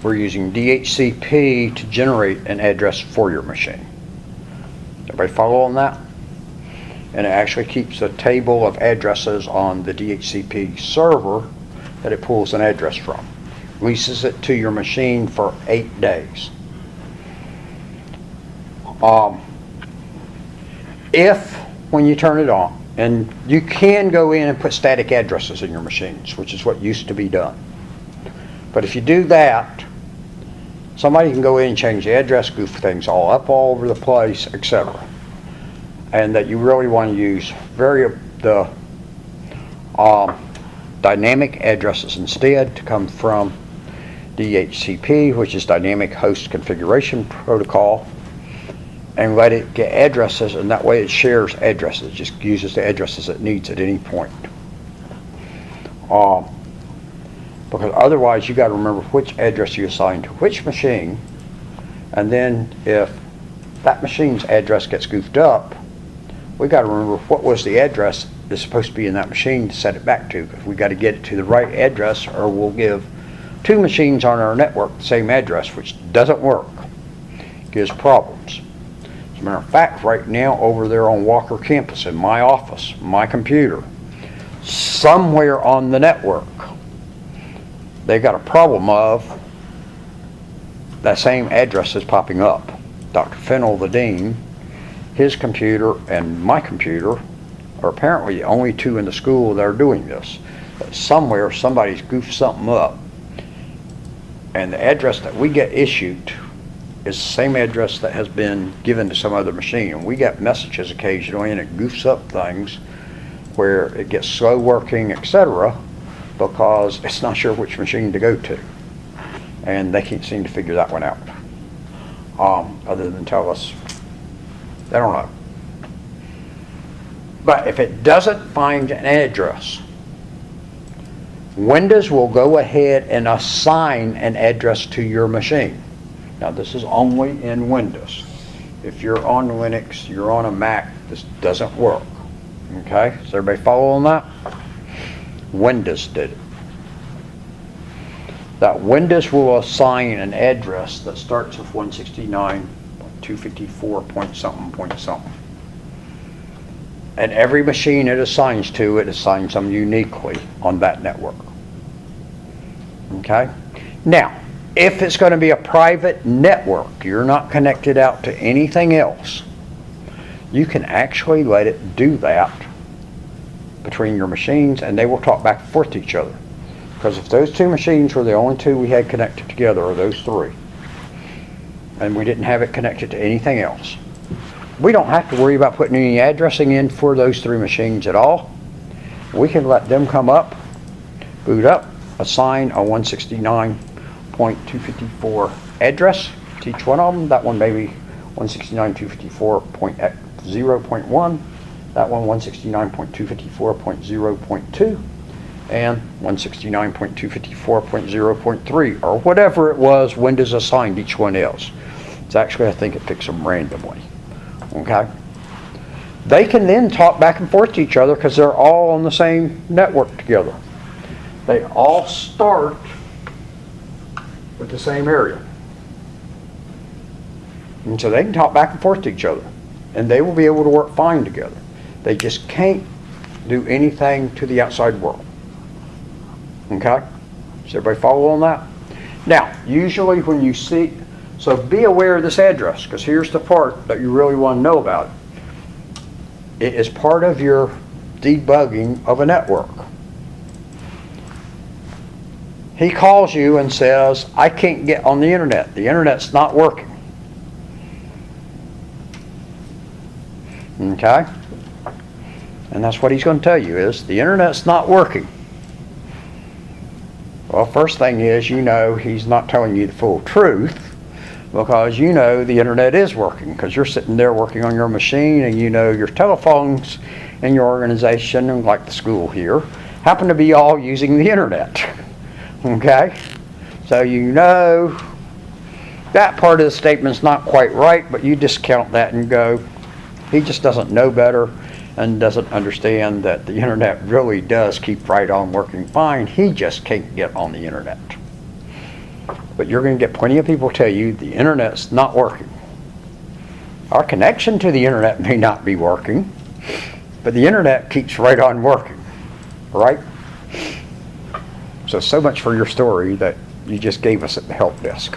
we're using DHCP to generate an address for your machine. Everybody follow on that? And it actually keeps a table of addresses on the DHCP server that it pulls an address from. Releases it to your machine for 8 days. If, when you turn it on, and you can go in and put static addresses in your machines, which is what used to be done. But if you do that, somebody can go in and change the address, goof things all up all over the place, etc. And that you really want to use the dynamic addresses instead to come from DHCP, which is Dynamic Host Configuration Protocol, and let it get addresses, and that way it shares addresses. It just uses the addresses it needs at any point. Because otherwise you got to remember which address you assign to which machine, and then if that machine's address gets goofed up, we got to remember what was the address that's supposed to be in that machine to set it back to. Because we got to get it to the right address, or we'll give two machines on our network the same address, which doesn't work. Gives problems. As a matter of fact, right now over there on Walker campus in my office, my computer, somewhere on the network, they got a problem of that same address is popping up. Dr. Fennell, the dean, his computer and my computer are apparently the only two in the school that are doing this. But somewhere somebody's goofed something up, and the address that we get issued is the same address that has been given to some other machine. And we get messages occasionally and it goofs up things where it gets slow working, etc., because it's not sure which machine to go to. And they can't seem to figure that one out. Other than tell us, they don't know. But if it doesn't find an address, Windows will go ahead and assign an address to your machine. Now this is only in Windows. If you're on Linux, you're on a Mac, this doesn't work. Okay, so everybody follow on that? Windows did it. That Windows will assign an address that starts with 169.254 point something. And every machine it assigns to, it assigns them uniquely on that network. Okay? Now, if it's going to be a private network, you're not connected out to anything else, you can actually let it do that between your machines, and they will talk back and forth to each other. Because if those two machines were the only two we had connected together, or those three, and we didn't have it connected to anything else, we don't have to worry about putting any addressing in for those three machines at all. We can let them come up, boot up, assign a 169.254 address to each one of them. That one may be 169.254.0.1, that one 169.254.0.2, and 169.254.0.3, or whatever it was Windows assigned each one else. It's actually, I think it picks them randomly. Okay? They can then talk back and forth to each other because they're all on the same network together. They all start with the same area. And so they can talk back and forth to each other. And they will be able to work fine together. They just can't do anything to the outside world. Okay? Does everybody follow on that? Now, usually when you see, so be aware of this address, because here's the part that you really want to know about. It is part of your debugging of a network. He calls you and says, I can't get on the internet. The internet's not working. Okay? And that's what he's going to tell you is the internet's not working. Well, first thing is, you know he's not telling you the full truth, because you know the internet is working, because you're sitting there working on your machine, and you know your telephones in your organization, and like the school here, happen to be all using the internet. Okay? So you know that part of the statement's not quite right, but you discount that and go, he just doesn't know better and doesn't understand that the internet really does keep right on working fine. He just can't get on the internet. But you're going to get plenty of people tell you the internet's not working. Our connection to the internet may not be working, but the internet keeps right on working, right? So much for your story that you just gave us at the help desk.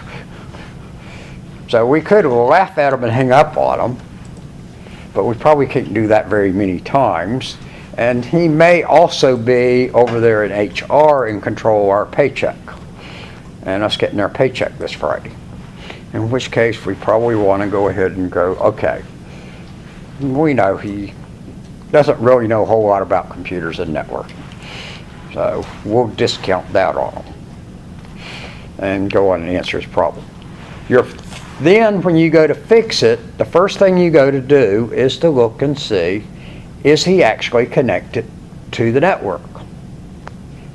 So we could laugh at them and hang up on them, but we probably can't do that very many times. And he may also be over there in HR and control our paycheck and us getting our paycheck this Friday. In which case we probably want to go ahead and go, okay, we know he doesn't really know a whole lot about computers and networking. So we'll discount that on him and go on and answer his problem. Then when you go to fix it, the first thing you go to do is to look and see, is he actually connected to the network?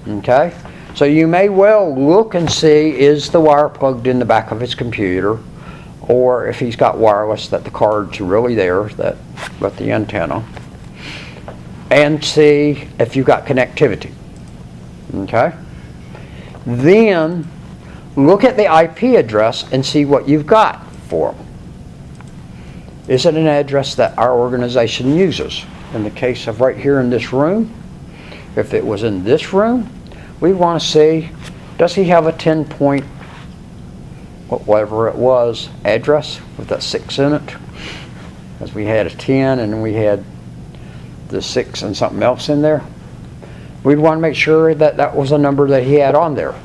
Okay? So you may well look and see, is the wire plugged in the back of his computer, or if he's got wireless, that the card's really there, that with the antenna, and see if you've got connectivity. Okay? Then look at the IP address and see what you've got for them. Is it an address that our organization uses? In the case of right here in this room, if it was in this room, we want to see, does he have a 10 point, whatever it was, address with that 6 in it? Because we had a 10 and we had the 6 and something else in there. We'd want to make sure that that was a number that he had on there.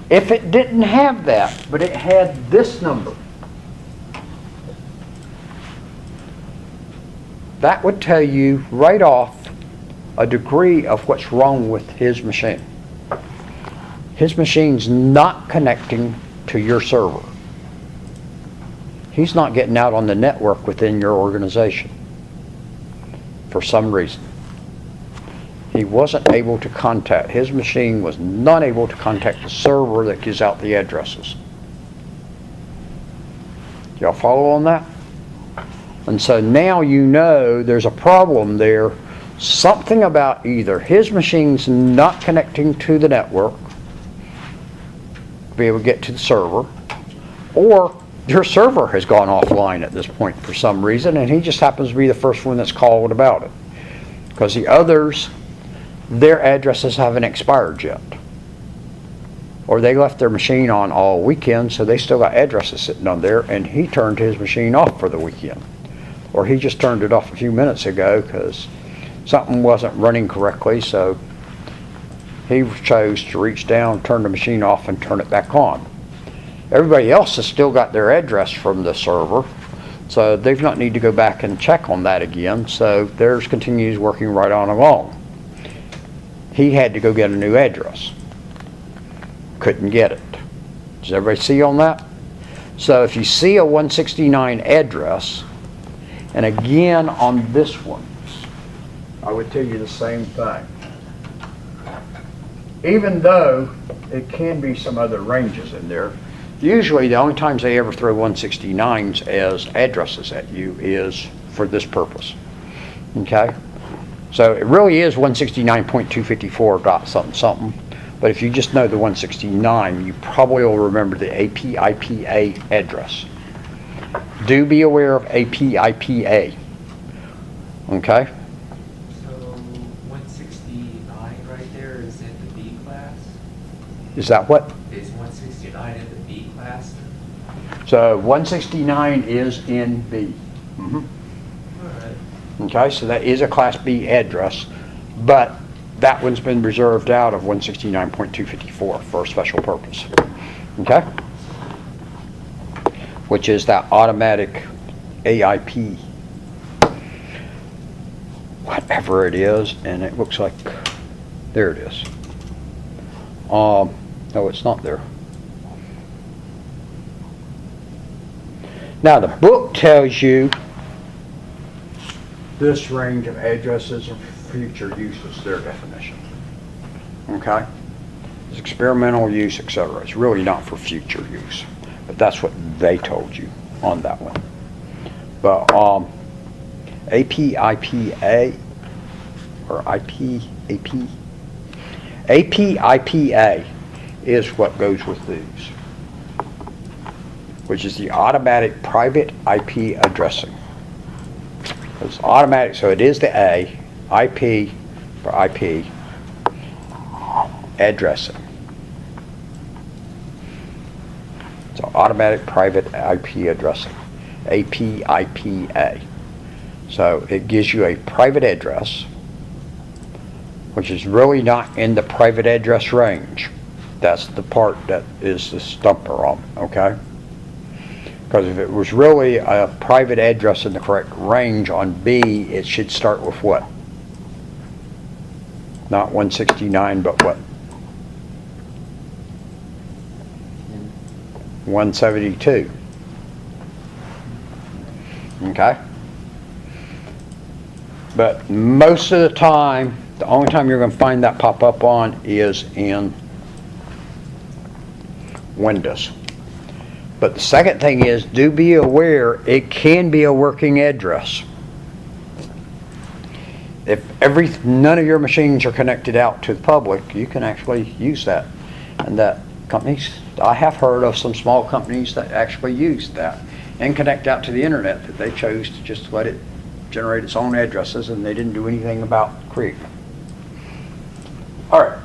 If it didn't have that, but it had this number, that would tell you right off a degree of what's wrong with his machine. His machine's not connecting to your server. He's not getting out on the network within your organization for some reason. He wasn't able to contact, his machine was not able to contact the server that gives out the addresses. Y'all follow on that? And so now you know there's a problem there. Something about either his machine's not connecting to the network to be able to get to the server, or your server has gone offline at this point for some reason, and he just happens to be the first one that's called about it. Because the others, their addresses haven't expired yet. Or they left their machine on all weekend, so they still got addresses sitting on there, and he turned his machine off for the weekend. Or he just turned it off a few minutes ago because something wasn't running correctly, so he chose to reach down, turn the machine off, and turn it back on. Everybody else has still got their address from the server, so they've not need to go back and check on that again, so theirs continues working right on along. He had to go get a new address. Couldn't get it. Does everybody see on that? So if you see a 169 address, and again on this one, I would tell you the same thing. Even though it can be some other ranges in there, usually the only times they ever throw 169s as addresses at you is for this purpose. Okay? So it really is 169.254 dot something something, but if you just know the 169, you probably will remember the APIPA address. Do be aware of APIPA. Okay? So Is that what? Is 169 in the B class? So 169 is in B. Mhm. All right. Okay, so that is a Class B address, but that one's been reserved out of 169.254 for a special purpose. Okay? Which is that automatic AIP, whatever it is, and it looks like, there it is. No, it's not there. Now the book tells you this range of addresses or future uses, their definition. Okay? It's experimental use, etc. It's really not for future use, but that's what they told you on that one. But APIPA or APIPA is what goes with these, which is the automatic private IP addressing. It's automatic, so it is the A, IP for IP addressing. So automatic private IP addressing, APIPA. So it gives you a private address, which is really not in the private address range. That's the part that is the stumper on, okay? Because if it was really a private address in the correct range on B, it should start with what? Not 169, but what? 172. Okay? But most of the time, the only time you're going to find that pop up on is in Windows. But the second thing is, do be aware it can be a working address. If none of your machines are connected out to the public, you can actually use that. And that companies, I have heard of some small companies that actually use that and connect out to the internet, that they chose to just let it generate its own addresses and they didn't do anything about creating them. All right.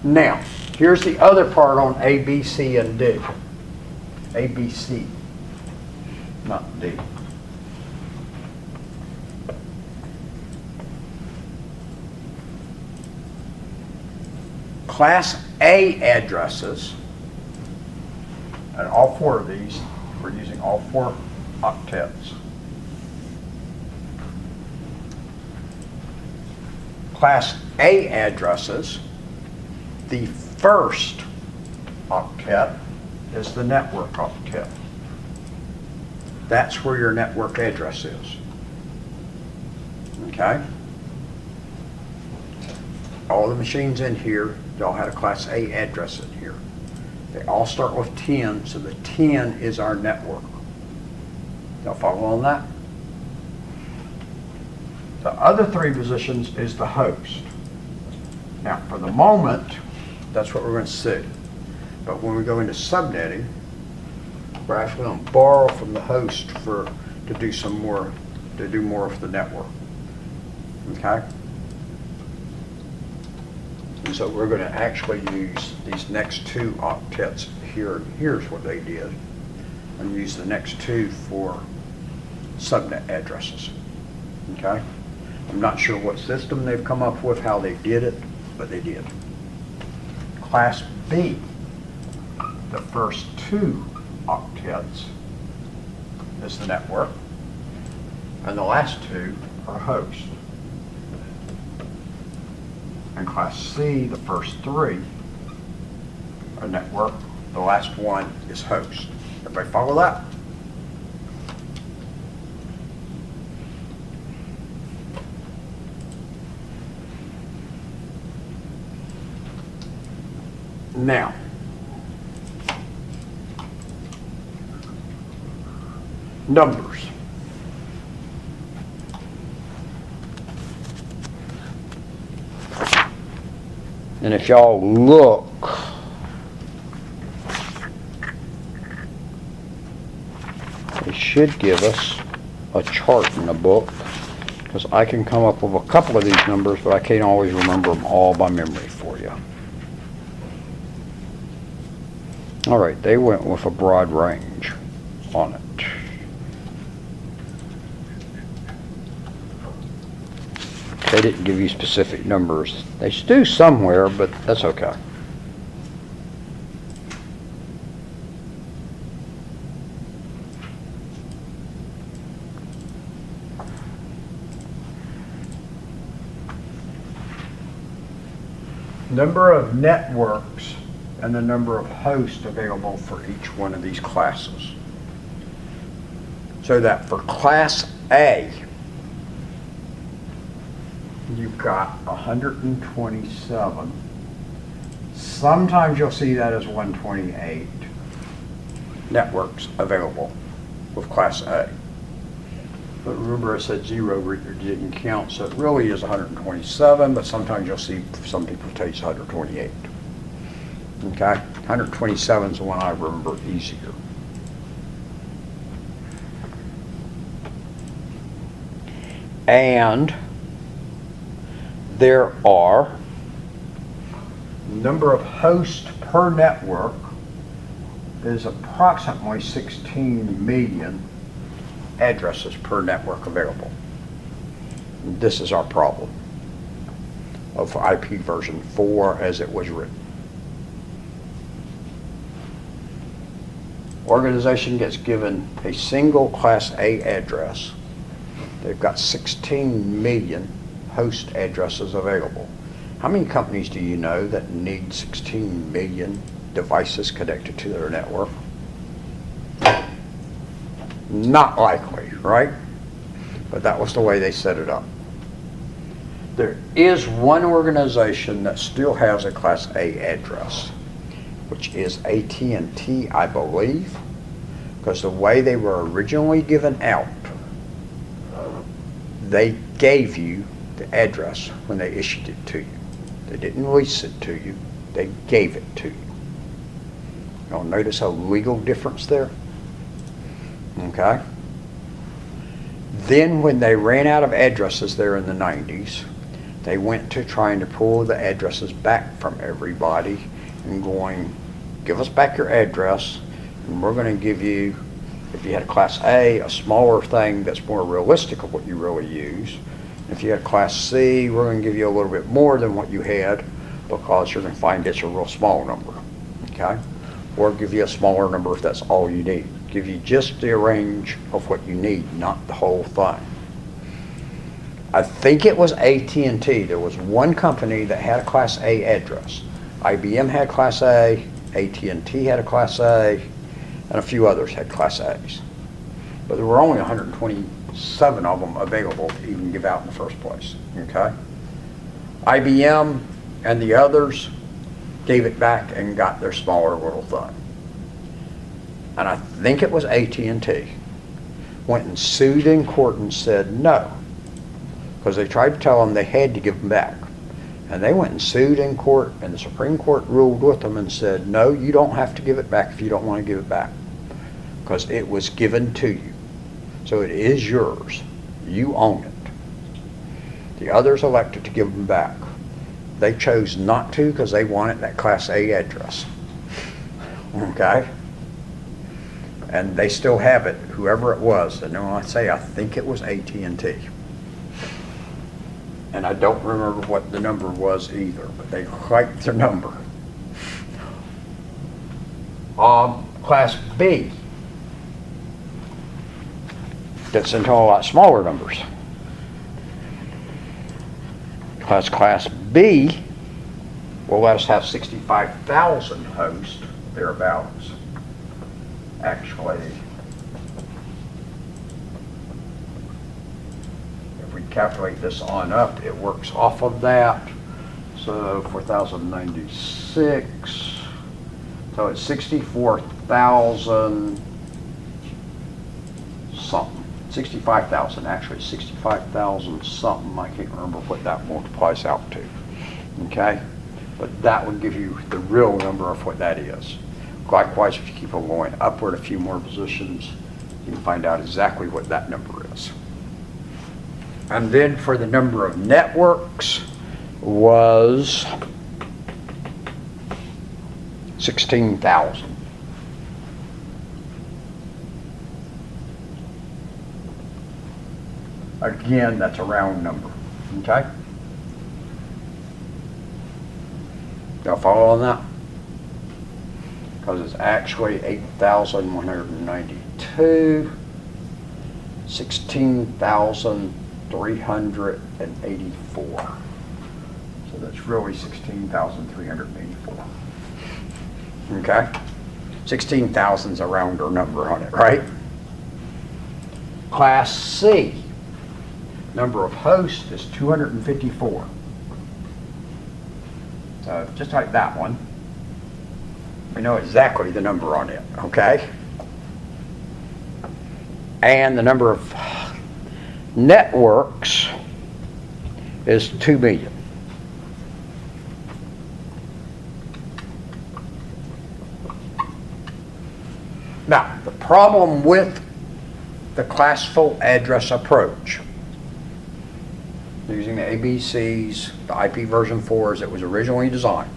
Now, here's the other part on A, B, C, and D. A, B, C, not D. Class A addresses, and all four of these, we're using all four octets. Class A addresses, the first octet is the network octet. That's where your network address is. Okay? All the machines in here, y'all had a Class A address in here. They all start with 10, so the 10 is our network. Y'all follow on that? The other three positions is the host. Now, for the moment, that's what we're going to see. But when we go into subnetting, we're actually going to borrow from the host to do more of the network. Okay? And so we're going to actually use these next two octets here. Here's what they did. And use the next two for subnet addresses. Okay? I'm not sure what system they've come up with, how they did it, but they did. Class B, the first two octets is the network, and the last two are host. And Class C, the first three are network, the last one is host. Everybody follow that? Now, numbers. And if y'all look, it should give us a chart in the book, because I can come up with a couple of these numbers, but I can't always remember them all by memory for you. All right, they went with a broad range on it. They didn't give you specific numbers. They should do somewhere, but that's okay. Number of networks and the number of hosts available for each one of these classes. So that for Class A, you've got 127. Sometimes you'll see that as 128 networks available with Class A. But remember I said zero didn't count, so it really is 127, but sometimes you'll see some people tell you it's 128. Okay? 127 is the one I remember easier. And there are Number of hosts per network is approximately 16 million addresses per network available. This is our problem of IP version 4 as it was written. Organization gets given a single Class A address. They've got 16 million host addresses available. How many companies do you know that need 16 million devices connected to their network? Not likely, right? But that was the way they set it up. There is one organization that still has a Class A address, which is AT&T, I believe, because the way they were originally given out, they gave you the address when they issued it to you. They didn't lease it to you, they gave it to you. Y'all notice a legal difference there? Okay. Then when they ran out of addresses there in the 90s, they went to trying to pull the addresses back from everybody and going, give us back your address and we're going to give you, if you had a Class A smaller thing that's more realistic of what you really use. If you had a Class C, we're going to give you a little bit more than what you had because you're going to find it's a real small number. Okay? Or give you a smaller number if that's all you need. Give you just the range of what you need, not the whole thing. I think it was AT&T. There was one company that had a Class A address. IBM had Class A, AT&T had a Class A, and a few others had Class A's. But there were only 127 of them available to even give out in the first place. Okay? IBM and the others gave it back and got their smaller little thing. And I think it was AT&T went and sued in court and said no, because they tried to tell them they had to give them back. And they went and sued in court, and the Supreme Court ruled with them and said, no, you don't have to give it back if you don't want to give it back, because it was given to you. So it is yours. You own it. The others elected to give them back. They chose not to because they wanted that Class A address. Okay? And they still have it, whoever it was. And when I say, I think it was AT&T. And I don't remember what the number was either, but they liked their number. Class B, that's into a lot smaller numbers. Class B will let us have 65,000 hosts, thereabouts. Actually, if we calculate this on up, it works off of that. So 4,096. So it's 64,000 something. 65,000 actually. 65,000 something. I can't remember what that multiplies out to. Okay? But that would give you the real number of what that is. Likewise, if you keep on going upward a few more positions, you can find out exactly what that number is. And then for the number of networks was 16,000. Again, that's a round number, okay? Y'all follow on that? Because it's actually 8,192, 16,384. So that's really 16,384. Okay? 16,000's a rounder number on it, right? Class C, number of hosts is 254. So just like that one, we know exactly the number on it, okay? And the number of networks is 2 million. Now, the problem with the classical address approach, using the ABCs, the IP version 4 as it was originally designed,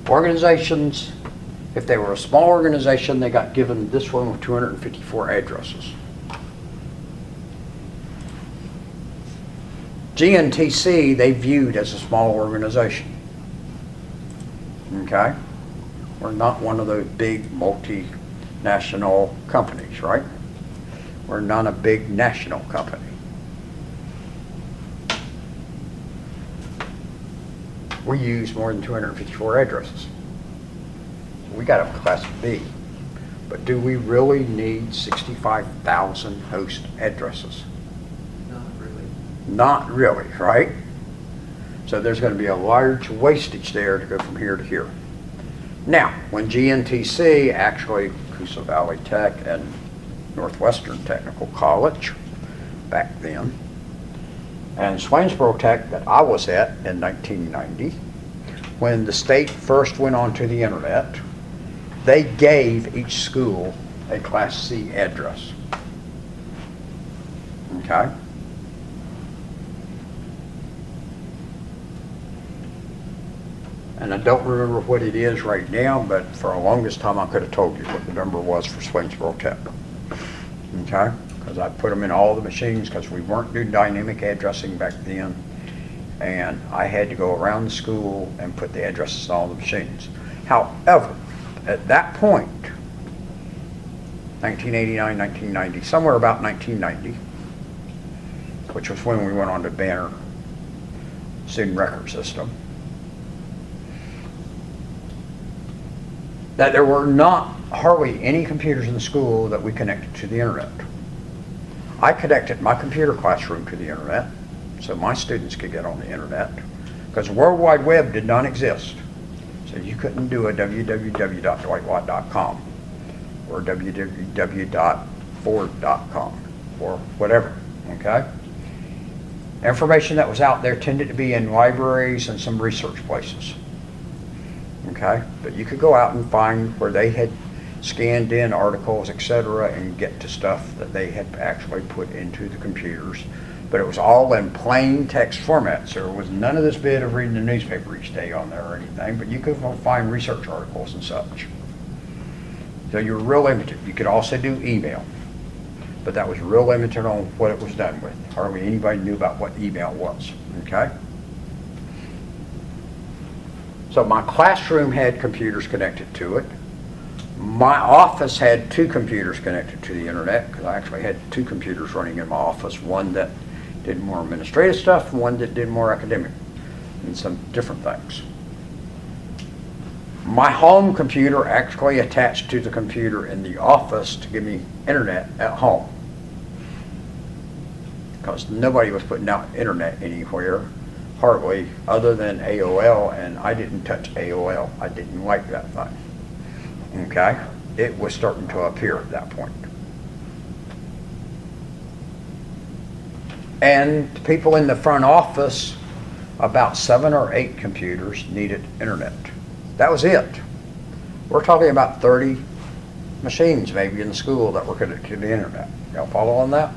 organizations, if they were a small organization, they got given this one with 254 addresses. GNTC, they viewed as a small organization. Okay? We're not one of those big multinational companies, right? We're not a big national company. We use more than 254 addresses. We got a class B. But do we really need 65,000 host addresses? Not really. Not really, right? So there's going to be a large wastage there to go from here to here. Now, when GNTC, actually Coosa Valley Tech and Northwestern Technical College back then, and Swainsboro Tech that I was at in 1990, when the state first went onto the internet, they gave each school a Class C address. Okay? And I don't remember what it is right now, but for the longest time I could have told you what the number was for Swainsboro Tech. Okay? Because I put them in all the machines because we weren't doing dynamic addressing back then. And I had to go around the school and put the addresses on all the machines. However, at that point, 1989, 1990, somewhere about 1990, which was when we went on to Banner Student Record System, that there were not hardly any computers in the school that we connected to the internet. I connected my computer classroom to the internet so my students could get on the internet because the World Wide Web did not exist. So you couldn't do a www.dwightwatt.com or www.ford.com or whatever, okay? Information that was out there tended to be in libraries and some research places. Okay, but you could go out and find where they had scanned in articles, etc., and get to stuff that they had actually put into the computers. But it was all in plain text format, so there was none of this bit of reading the newspaper each day on there or anything, but you could find research articles and such. So you were real limited. You could also do email, but that was real limited on what it was done with. Hardly anybody knew about what email was, okay? So my classroom had computers connected to it. My office had 2 computers connected to the internet because I actually had 2 computers running in my office, one that did more administrative stuff and one that did more academic and some different things. My home computer actually attached to the computer in the office to give me internet at home because nobody was putting out internet anywhere. Hardly, other than AOL, and I didn't touch AOL. I didn't like that thing. Okay? It was starting to appear at that point. And the people in the front office, about 7 or 8 computers needed internet. That was it. We're talking about 30 machines maybe in the school that were connected to the internet. Y'all follow on that?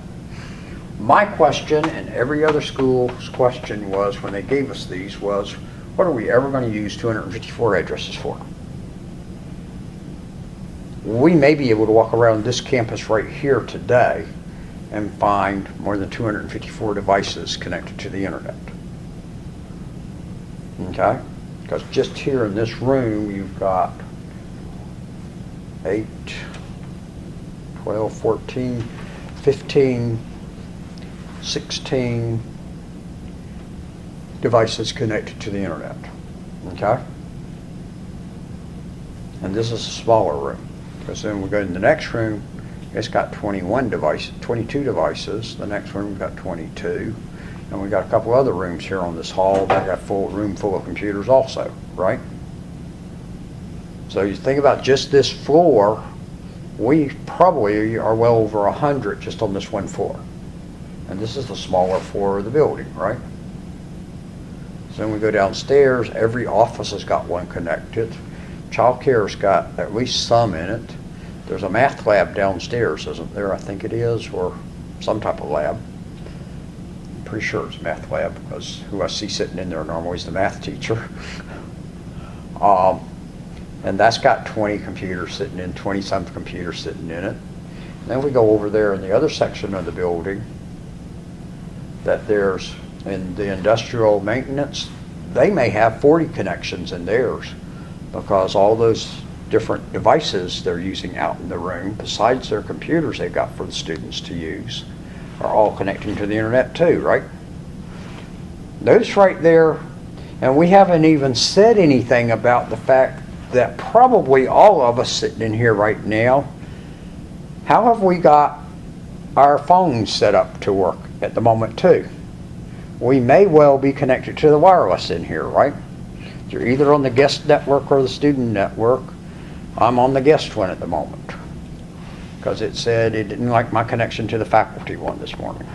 My question and every other school's question was, when they gave us these, was, what are we ever going to use 254 addresses for? We may be able to walk around this campus right here today and find more than 254 devices connected to the internet. Okay? Because just here in this room, you've got 8, 12, 14, 15, 16 devices connected to the internet. Okay? And this is a smaller room. Because then we go in the next room, it's got 22 devices. The next room's got 22. And we got a couple other rooms here on this hall that got room full of computers also, right? So you think about just this floor, we probably are well over 100 just on this one floor. And this is the smaller floor of the building, right? So then we go downstairs, every office has got one connected. Child care's got at least some in it. There's a math lab downstairs, isn't there? I think it is, or some type of lab. I'm pretty sure it's a math lab because who I see sitting in there normally is the math teacher. And that's got 20 computers sitting in, 20-some computers sitting in it. And then we go over there in the other section of the building that there's in the industrial maintenance, they may have 40 connections in theirs because all those different devices they're using out in the room, besides their computers they've got for the students to use, are all connecting to the internet too, right? Notice right there, and we haven't even said anything about the fact that probably all of us sitting in here right now, how have we got our phones set up to work at the moment too? We may well be connected to the wireless in here, right? You're either on the guest network or the student network. I'm on the guest one at the moment because it said it didn't like my connection to the faculty one this morning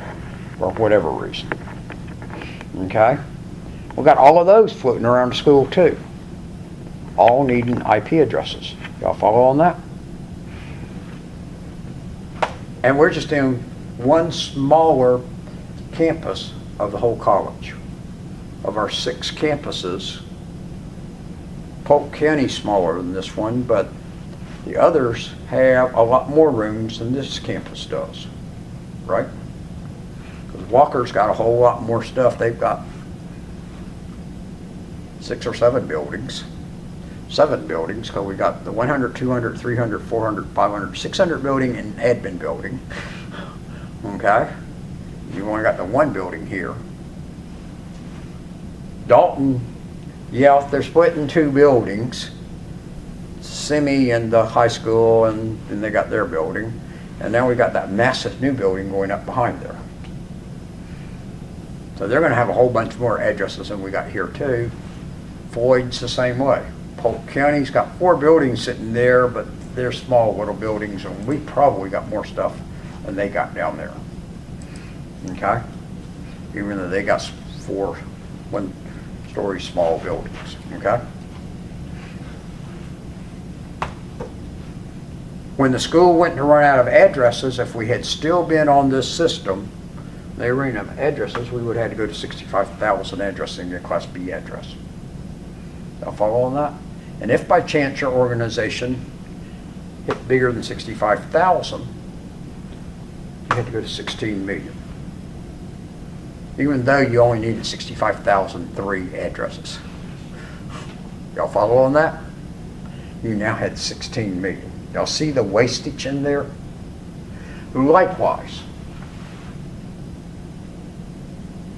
for whatever reason. Okay? We got all of those floating around the school too, all needing IP addresses. Y'all follow on that? And we're just in one smaller campus of the whole college. Of our 6 campuses, Polk County's smaller than this one, but the others have a lot more rooms than this campus does, right? Because Walker's got a whole lot more stuff. They've got 6 or 7 buildings. 7 buildings, because we got the 100, 200, 300, 400, 500, 600 building and admin building. Okay? You've only got the one building here. Dalton, yeah, they're split in 2 buildings. Semi and the high school, and then they got their building. And now we got that massive new building going up behind there. So they're going to have a whole bunch more addresses than we got here too. Floyd's the same way. Polk County's got 4 buildings sitting there, but they're small little buildings, and we probably got more stuff than they got down there. Okay? Even though they got 4 one-story small buildings. Okay? When the school went to run out of addresses, if we had still been on this system, they ran out of addresses, we would have had to go to 65,000 addressing a Class B address. Y'all follow on that? And if by chance your organization hit bigger than 65,000, you had to go to 16 million. Even though you only needed 65,003 addresses. Y'all follow on that? You now had 16 million. Y'all see the wastage in there? Likewise,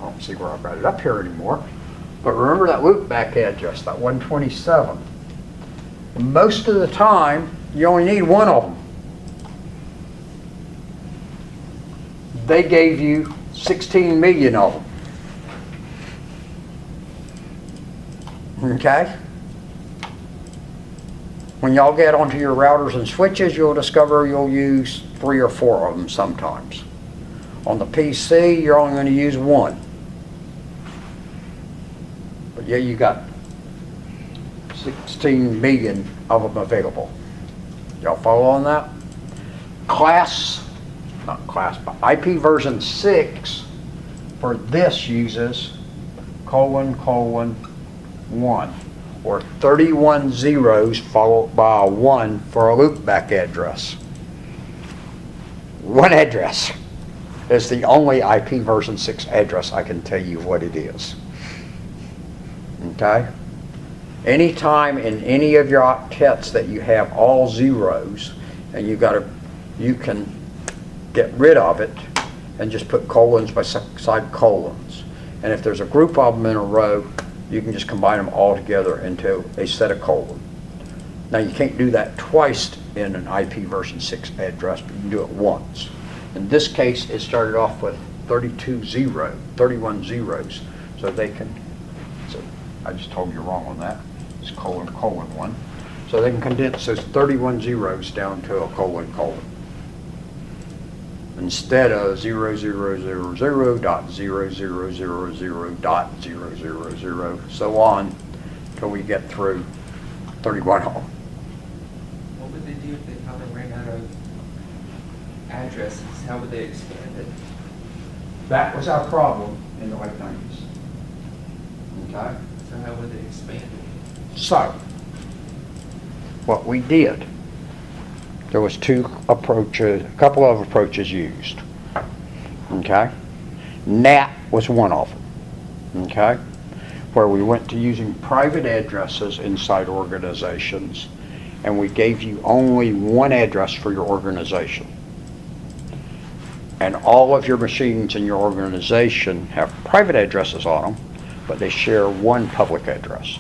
I don't see where I've got it up here anymore, but remember that loopback address, that 127. Most of the time, you only need one of them. They gave you 16 million of them. Okay? When y'all get onto your routers and switches, you'll discover you'll use 3 or 4 of them sometimes. On the PC, you're only going to use 1. But yeah, you got 16 million of them available. Y'all follow on that? IP version 6 for this uses ::1 or 31 zeros followed by a 1 for a loopback address. One address. is the only IP version 6 address I can tell you what it is. Okay? Anytime in any of your octets that you have all zeros, and you can get rid of it and just put colons beside colons. And if there's a group of them in a row, you can just combine them all together into a set of colons. Now you can't do that twice in an IP version 6 address, but you can do it once. In this case, it started off with 31 zeros, so I just told you wrong on that. It's colon, colon 1. So they can condense those 31 zeros down to a colon, colon. Instead of 0000.0000.000, so on, till we get through 31 of them. What would they do if they finally ran out of addresses? How would they expand it? That was our problem in the late 90s. Okay? So how would they expand it? So, what we did, there was a couple of approaches used. Okay? NAT was one of them. Okay? Where we went to using private addresses inside organizations, and we gave you only one address for your organization. And all of your machines in your organization have private addresses on them, but they share one public address.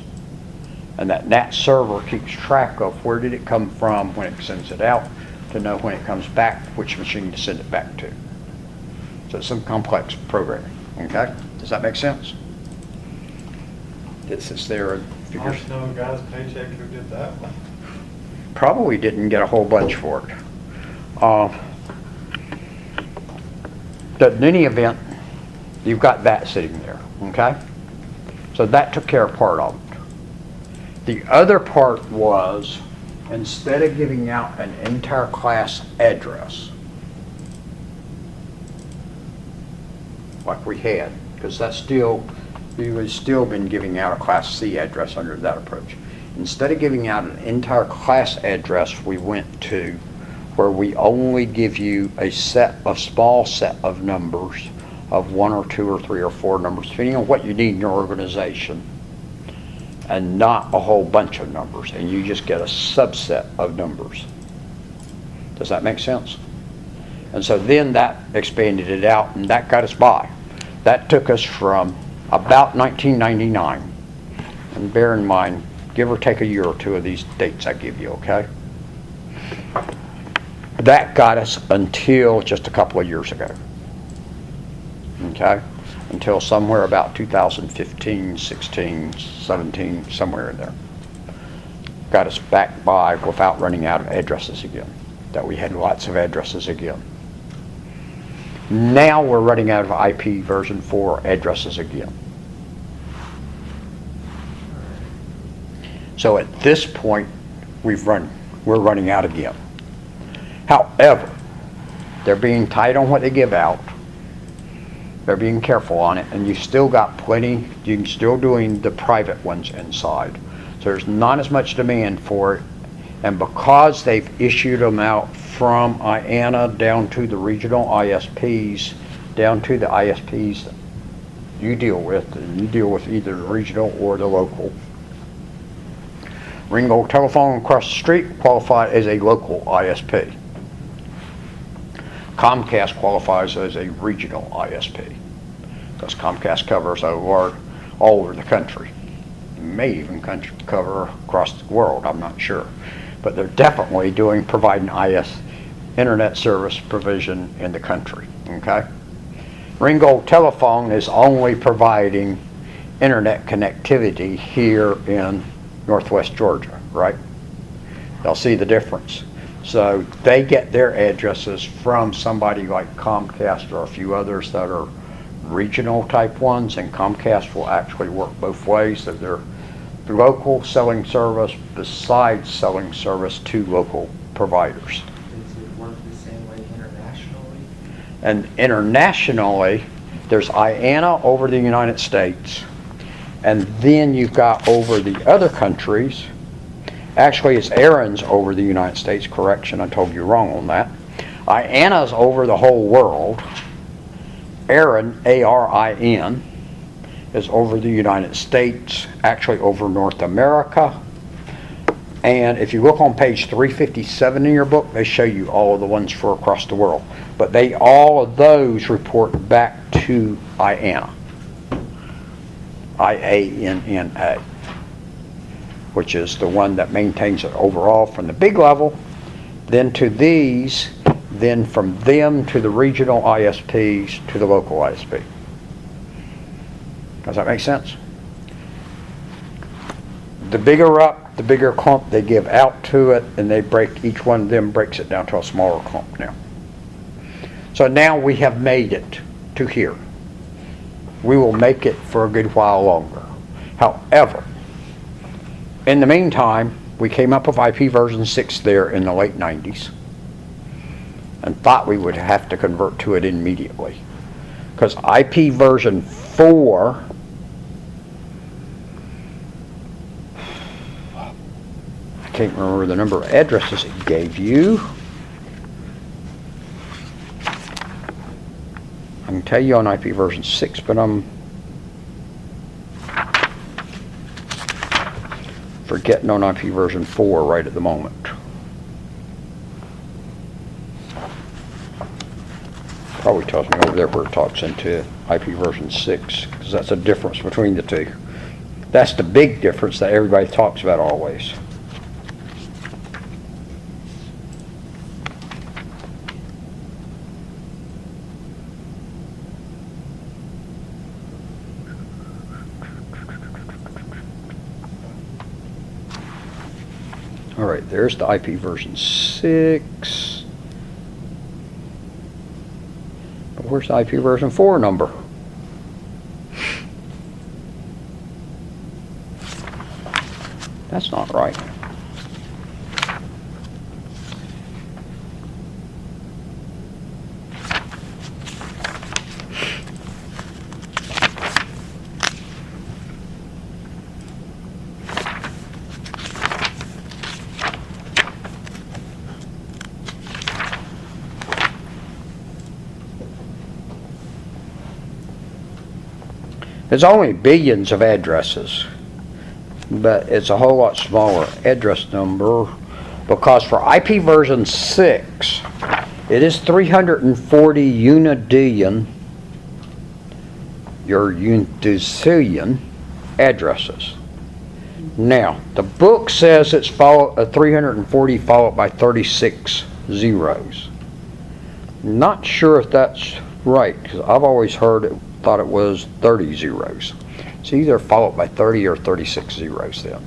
And that NAT server keeps track of where did it come from when it sends it out, to know when it comes back, which machine to send it back to. So it's some complex programming, okay? Does that make sense? It sits there and I figures. just know a guy's paycheck who did that one. Probably didn't get a whole bunch for it. But in any event, you've got that sitting there, okay? So that took care of part of it. The other part was, instead of giving out an entire class address, like we had, because you would still been giving out a Class C address under that approach. Instead of giving out an entire class address, we went to where we only give you a small set of numbers of 1 or 2 or 3 or 4 numbers, depending on what you need in your organization, and not a whole bunch of numbers, and you just get a subset of numbers. Does that make sense? And so then that expanded it out, and that got us by. That took us from about 1999, and bear in mind, give or take a year or two of these dates I give you, okay? That got us until just a couple of years ago, okay? Until somewhere about 2015, 16, 17, somewhere in there. Got us back by without running out of addresses again, that we had lots of addresses again. Now we're running out of IP version 4 addresses again. So at this point, we're running out again. However, they're being tight on what they give out. They're being careful on it, and you've still got plenty. You can still doing the private ones inside. So there's not as much demand for it. And because they've issued them out from IANA down to the regional ISPs, down to the ISPs you deal with, and you deal with either the regional or the local. Ringo Telephone across the street qualified as a local ISP. Comcast qualifies as a regional ISP because Comcast covers all over the country. It may even cover across the world, I'm not sure. But they're definitely providing internet service provision in the country, okay? Ringo Telephone is only providing internet connectivity here in Northwest Georgia, right? They'll see the difference. So they get their addresses from somebody like Comcast or a few others that are regional type ones, and Comcast will actually work both ways. That they're local selling service besides selling service to local providers. Does it work the same way internationally? And internationally, there's IANA over the United States, and then you've got over the other countries. Actually, it's ARIN's over the United States. Correction, I told you wrong on that. IANA's over the whole world, ARIN, A-R-I-N, is over the United States, actually over North America. And if you look on page 357 in your book, they show you all of the ones for across the world. But all of those report back to IANA, I-A-N-N-A, which is the one that maintains it overall from the big level, then to these, then from them to the regional ISPs to the local ISP. Does that make sense? The bigger up, the bigger clump they give out to it, and each one of them breaks it down to a smaller clump now. So now we have made it to here. We will make it for a good while longer. However, in the meantime, we came up with IP version 6 there in the late 90s and thought we would have to convert to it immediately. Because IP version 4, I can't remember the number of addresses it gave you. I can tell you on IP version 6, but I'm forgetting on IP version 4 right at the moment. Probably tells me over there where it talks into IP version 6, because that's a difference between the two. That's the big difference that everybody talks about always. All right, there's the IP version 6. But where's the IP version 4 number? That's not right. There's only billions of addresses, but it's a whole lot smaller address number, because for IP version 6, it is 340 unidillion, your undecillion addresses. Now, the book says it's 340 followed by 36 zeros. Not sure if that's right, because I've always thought it was 30 zeros. It's either followed by 30 or 36 zeros then.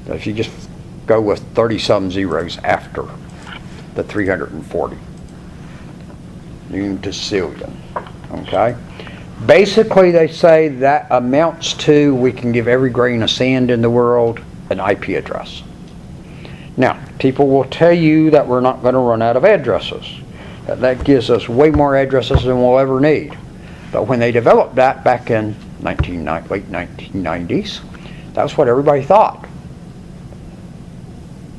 If you just go with 30-some zeros after the 340. Undecillion, okay? Basically, they say that amounts to, we can give every grain of sand in the world an IP address. Now, people will tell you that we're not going to run out of addresses. That gives us way more addresses than we'll ever need. But when they developed that back in late 1990s, that's what everybody thought.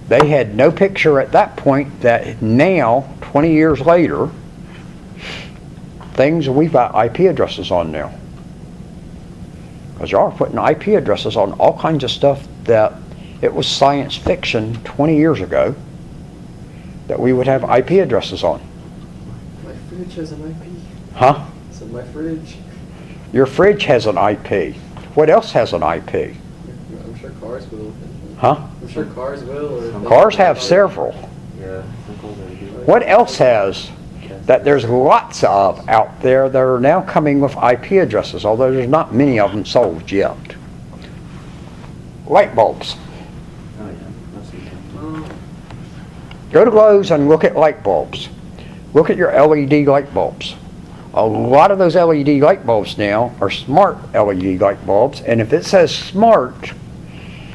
They had no picture at that point that now, 20 years later, things we've got IP addresses on now. Because y'all are putting IP addresses on all kinds of stuff that it was science fiction 20 years ago that we would have IP addresses on. My fridge has an IP. Huh? So my fridge. Your fridge has an IP. What else has an IP? I'm sure cars will. Huh? I'm sure cars will. Or Cars have several. Yeah. What else has that there's lots of out there that are now coming with IP addresses, although there's not many of them sold yet? Light bulbs. Oh, yeah. I've seen that. Oh, Go to Lowe's and look at light bulbs. Look at your LED light bulbs. A lot of those LED light bulbs now are smart LED light bulbs, and if it says smart,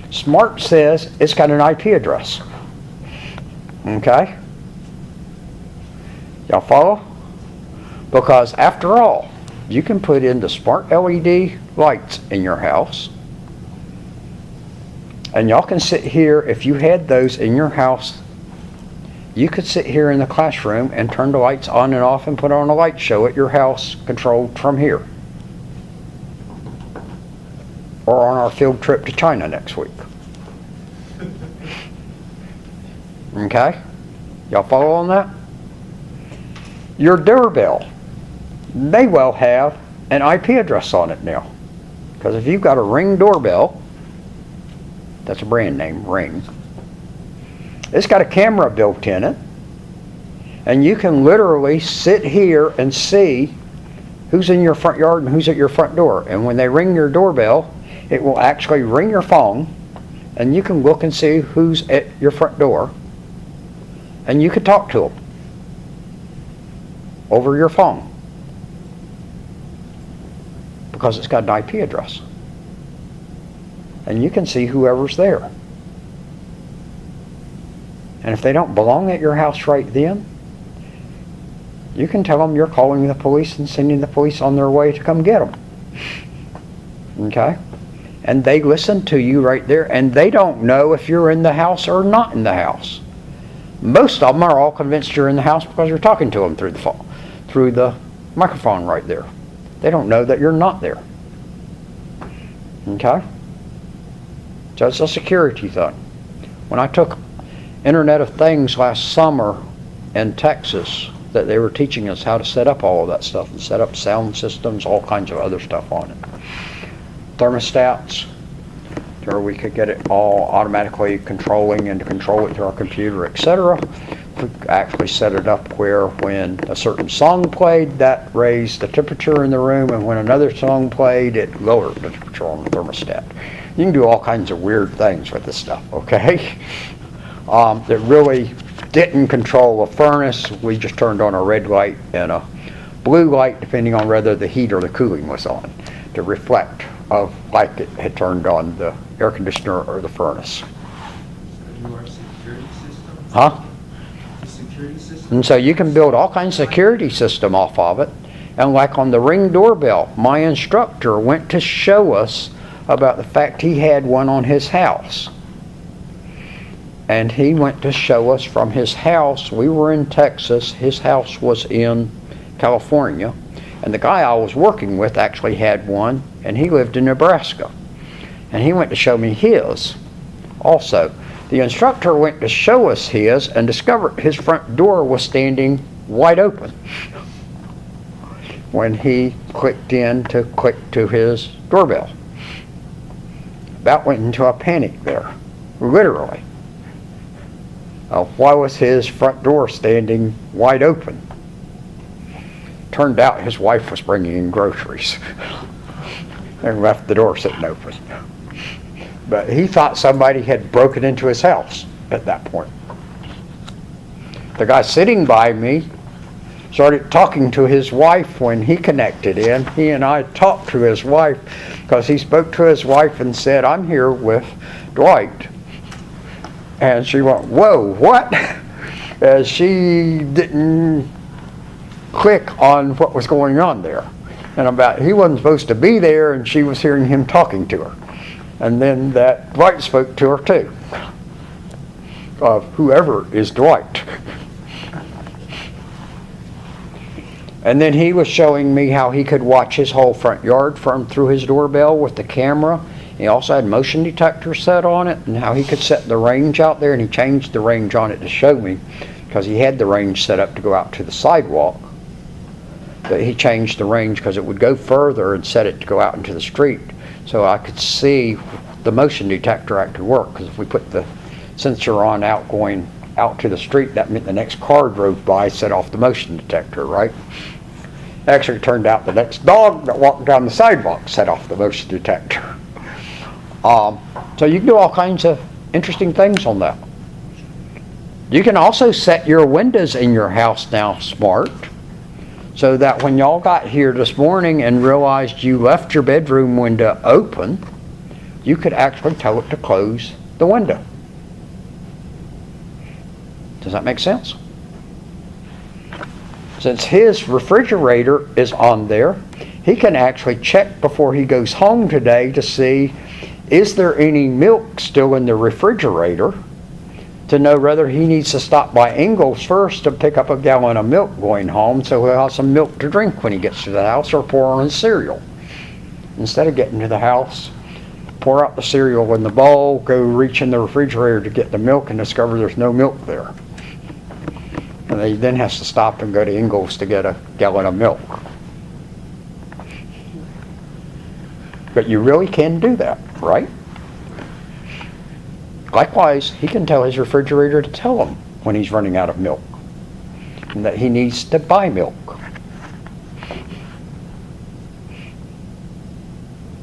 smart says it's got an IP address. Okay? Y'all follow? Because after all, you can put in the smart LED lights in your house, and y'all can sit here, if you had those in your house you could sit here in the classroom and turn the lights on and off and put on a light show at your house controlled from here. Or on our field trip to China next week. Okay? Y'all follow on that? Your doorbell may well have an IP address on it now. Because if you've got a Ring doorbell, that's a brand name, Ring, it's got a camera built in it, and you can literally sit here and see who's in your front yard and who's at your front door. And when they ring your doorbell, it will actually ring your phone, and you can look and see who's at your front door, and you can talk to them over your phone because it's got an IP address. And you can see whoever's there. And if they don't belong at your house right then, you can tell them you're calling the police and sending the police on their way to come get them. Okay? And they listen to you right there, and they don't know if you're in the house or not in the house. Most of them are all convinced you're in the house because you're talking to them through the microphone right there. They don't know that you're not there. Okay? So it's a security thing. When I took Internet of Things last summer in Texas, that they were teaching us how to set up all of that stuff and set up sound systems, all kinds of other stuff on it. Thermostats, where we could get it all automatically controlling and to control it through our computer, etc. We actually set it up where when a certain song played, that raised the temperature in the room, and when another song played, it lowered the temperature on the thermostat. You can do all kinds of weird things with this stuff, okay? That really didn't control a furnace. We just turned on a red light and a blue light, depending on whether the heat or the cooling was on, to reflect of like it had turned on the air conditioner or the furnace. So you are security systems? Huh? Security system? And so you can build all kinds of security system off of it. And like on the Ring doorbell, my instructor went to show us about the fact he had one on his house. And he went to show us from his house. We were in Texas. His house was in California. And the guy I was working with actually had one, and he lived in Nebraska. And he went to show me his also. The instructor went to show us his and discovered his front door was standing wide open when he clicked to his doorbell. About went into a panic there, literally. Why was his front door standing wide open? Turned out his wife was bringing in groceries and left the door sitting open. But he thought somebody had broken into his house at that point. The guy sitting by me started talking to his wife when he connected in. He and I talked to his wife because he spoke to his wife and said, "I'm here with Dwight." And she went, "Whoa, what?" As she didn't click on what was going on there. And about he wasn't supposed to be there, and she was hearing him talking to her. And then that Dwight spoke to her too. Of whoever is Dwight. And then he was showing me how he could watch his whole front yard from through his doorbell with the camera. He also had motion detector set on it, and how he could set the range out there, and he changed the range on it to show me because he had the range set up to go out to the sidewalk. But he changed the range because it would go further and set it to go out into the street. So I could see the motion detector actually work, because if we put the sensor on out going out to the street, that meant the next car drove by, set off the motion detector, right? Actually, it turned out the next dog that walked down the sidewalk set off the motion detector. So you can do all kinds of interesting things on that. You can also set your windows in your house now smart, so that when y'all got here this morning and realized you left your bedroom window open, you could actually tell it to close the window. Does that make sense? Since his refrigerator is on there, he can actually check before he goes home today to see, is there any milk still in the refrigerator, to know whether he needs to stop by Ingles first to pick up a gallon of milk going home so he'll have some milk to drink when he gets to the house, or pour on his cereal. Instead of getting to the house, pour out the cereal in the bowl, go reach in the refrigerator to get the milk and discover there's no milk there. And he then has to stop and go to Ingles to get a gallon of milk. But you really can do that, right? Likewise, he can tell his refrigerator to tell him when he's running out of milk and that he needs to buy milk.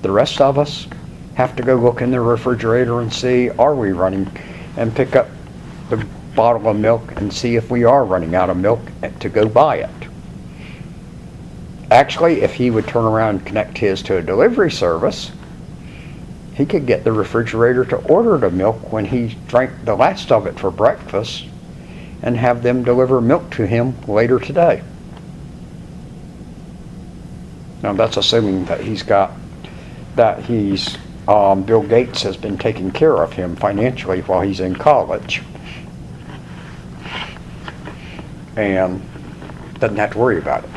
The rest of us have to go look in the refrigerator and see, are we running, and pick up the bottle of milk and see if we are running out of milk to go buy it. Actually, if he would turn around and connect his to a delivery service, he could get the refrigerator to order the milk when he drank the last of it for breakfast and have them deliver milk to him later today. Now that's assuming that Bill Gates has been taking care of him financially while he's in college and doesn't have to worry about it.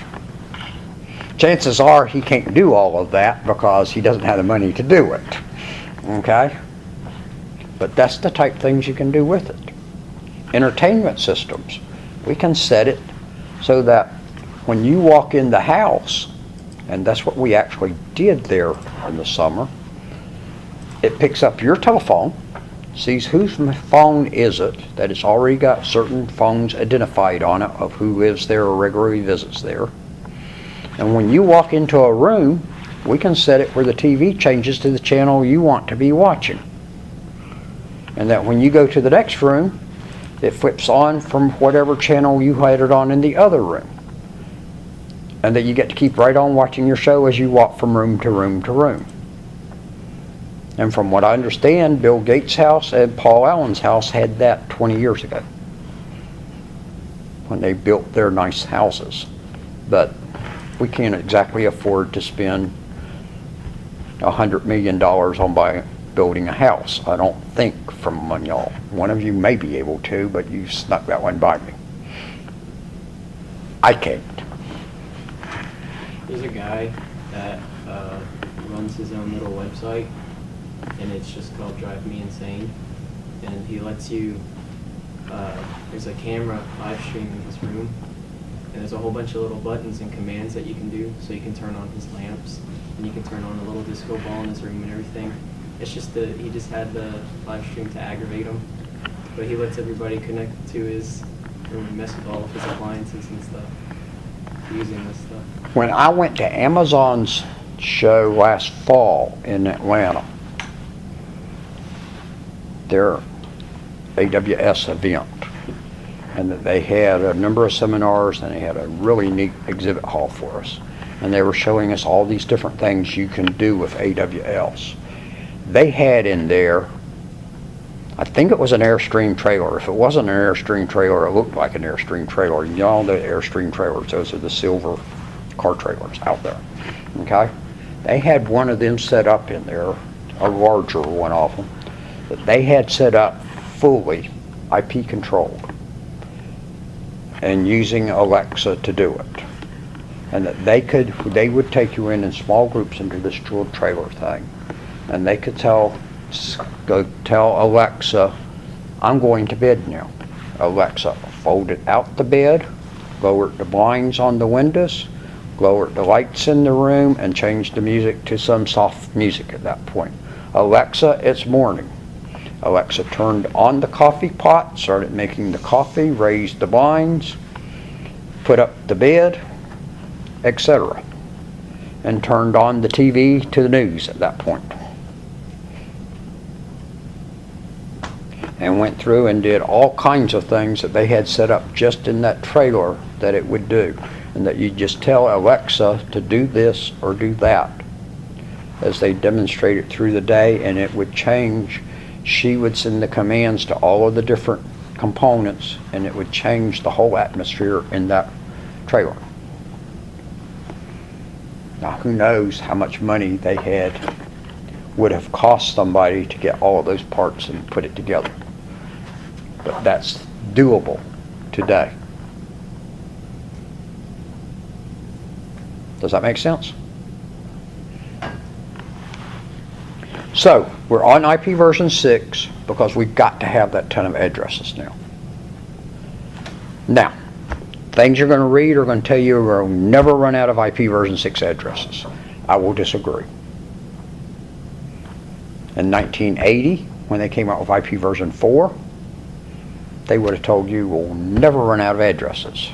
Chances are he can't do all of that because he doesn't have the money to do it. Okay? But that's the type of things you can do with it. Entertainment systems. We can set it so that when you walk in the house, and that's what we actually did there in the summer, it picks up your telephone, sees whose phone is it, that it's already got certain phones identified on it of who lives there or regularly visits there. And when you walk into a room, we can set it where the TV changes to the channel you want to be watching. And that when you go to the next room, it flips on from whatever channel you had it on in the other room. And that you get to keep right on watching your show as you walk from room to room to room. And from what I understand, Bill Gates' house and Paul Allen's house had that 20 years ago when they built their nice houses. But we can't exactly afford to spend $100 million on building a house. I don't think, from one y'all. One of you may be able to, but you snuck that one by me. I can't. There's a guy that runs his own little website, and it's just called Drive Me Insane. And he lets you, there's a camera live stream in his room, and there's a whole bunch of little buttons and commands that you can do, so you can turn on his lamps, and you can turn on a little disco ball in his room and everything. It's just he just had the live stream to aggravate him, but he lets everybody connect to his room and mess with all of his appliances and stuff using this stuff. When I went to Amazon's show last fall in Atlanta, their AWS event, and that they had a number of seminars and they had a really neat exhibit hall for us. And they were showing us all these different things you can do with AWS. They had in there, I think it was an Airstream trailer. If it wasn't an Airstream trailer, it looked like an Airstream trailer. You know, the Airstream trailers, those are the silver car trailers out there. Okay? They had one of them set up in there, a larger one of them, that they had set up fully IP controlled and using Alexa to do it. And that they would take you in small groups into this little trailer thing. And they could go tell Alexa, I'm going to bed now. Alexa, fold it out the bed, lower the blinds on the windows, lower the lights in the room, and change the music to some soft music at that point. Alexa, it's morning. Alexa turned on the coffee pot, started making the coffee, raised the blinds, put up the bed, etc. And turned on the TV to the news at that point. And went through and did all kinds of things that they had set up just in that trailer that it would do. And that you just tell Alexa to do this or do that as they demonstrated through the day, and it would change. She would send the commands to all of the different components, and it would change the whole atmosphere in that trailer. Now, who knows how much money would have cost somebody to get all of those parts and put it together. but that's doable today. Does that make sense? So, we're on IP version 6 because we've got to have that ton of addresses now. Now, things you're going to read are going to tell you we'll never run out of IP version 6 addresses. I will disagree. In 1980, when they came out with IP version 4, they would have told you we'll never run out of addresses.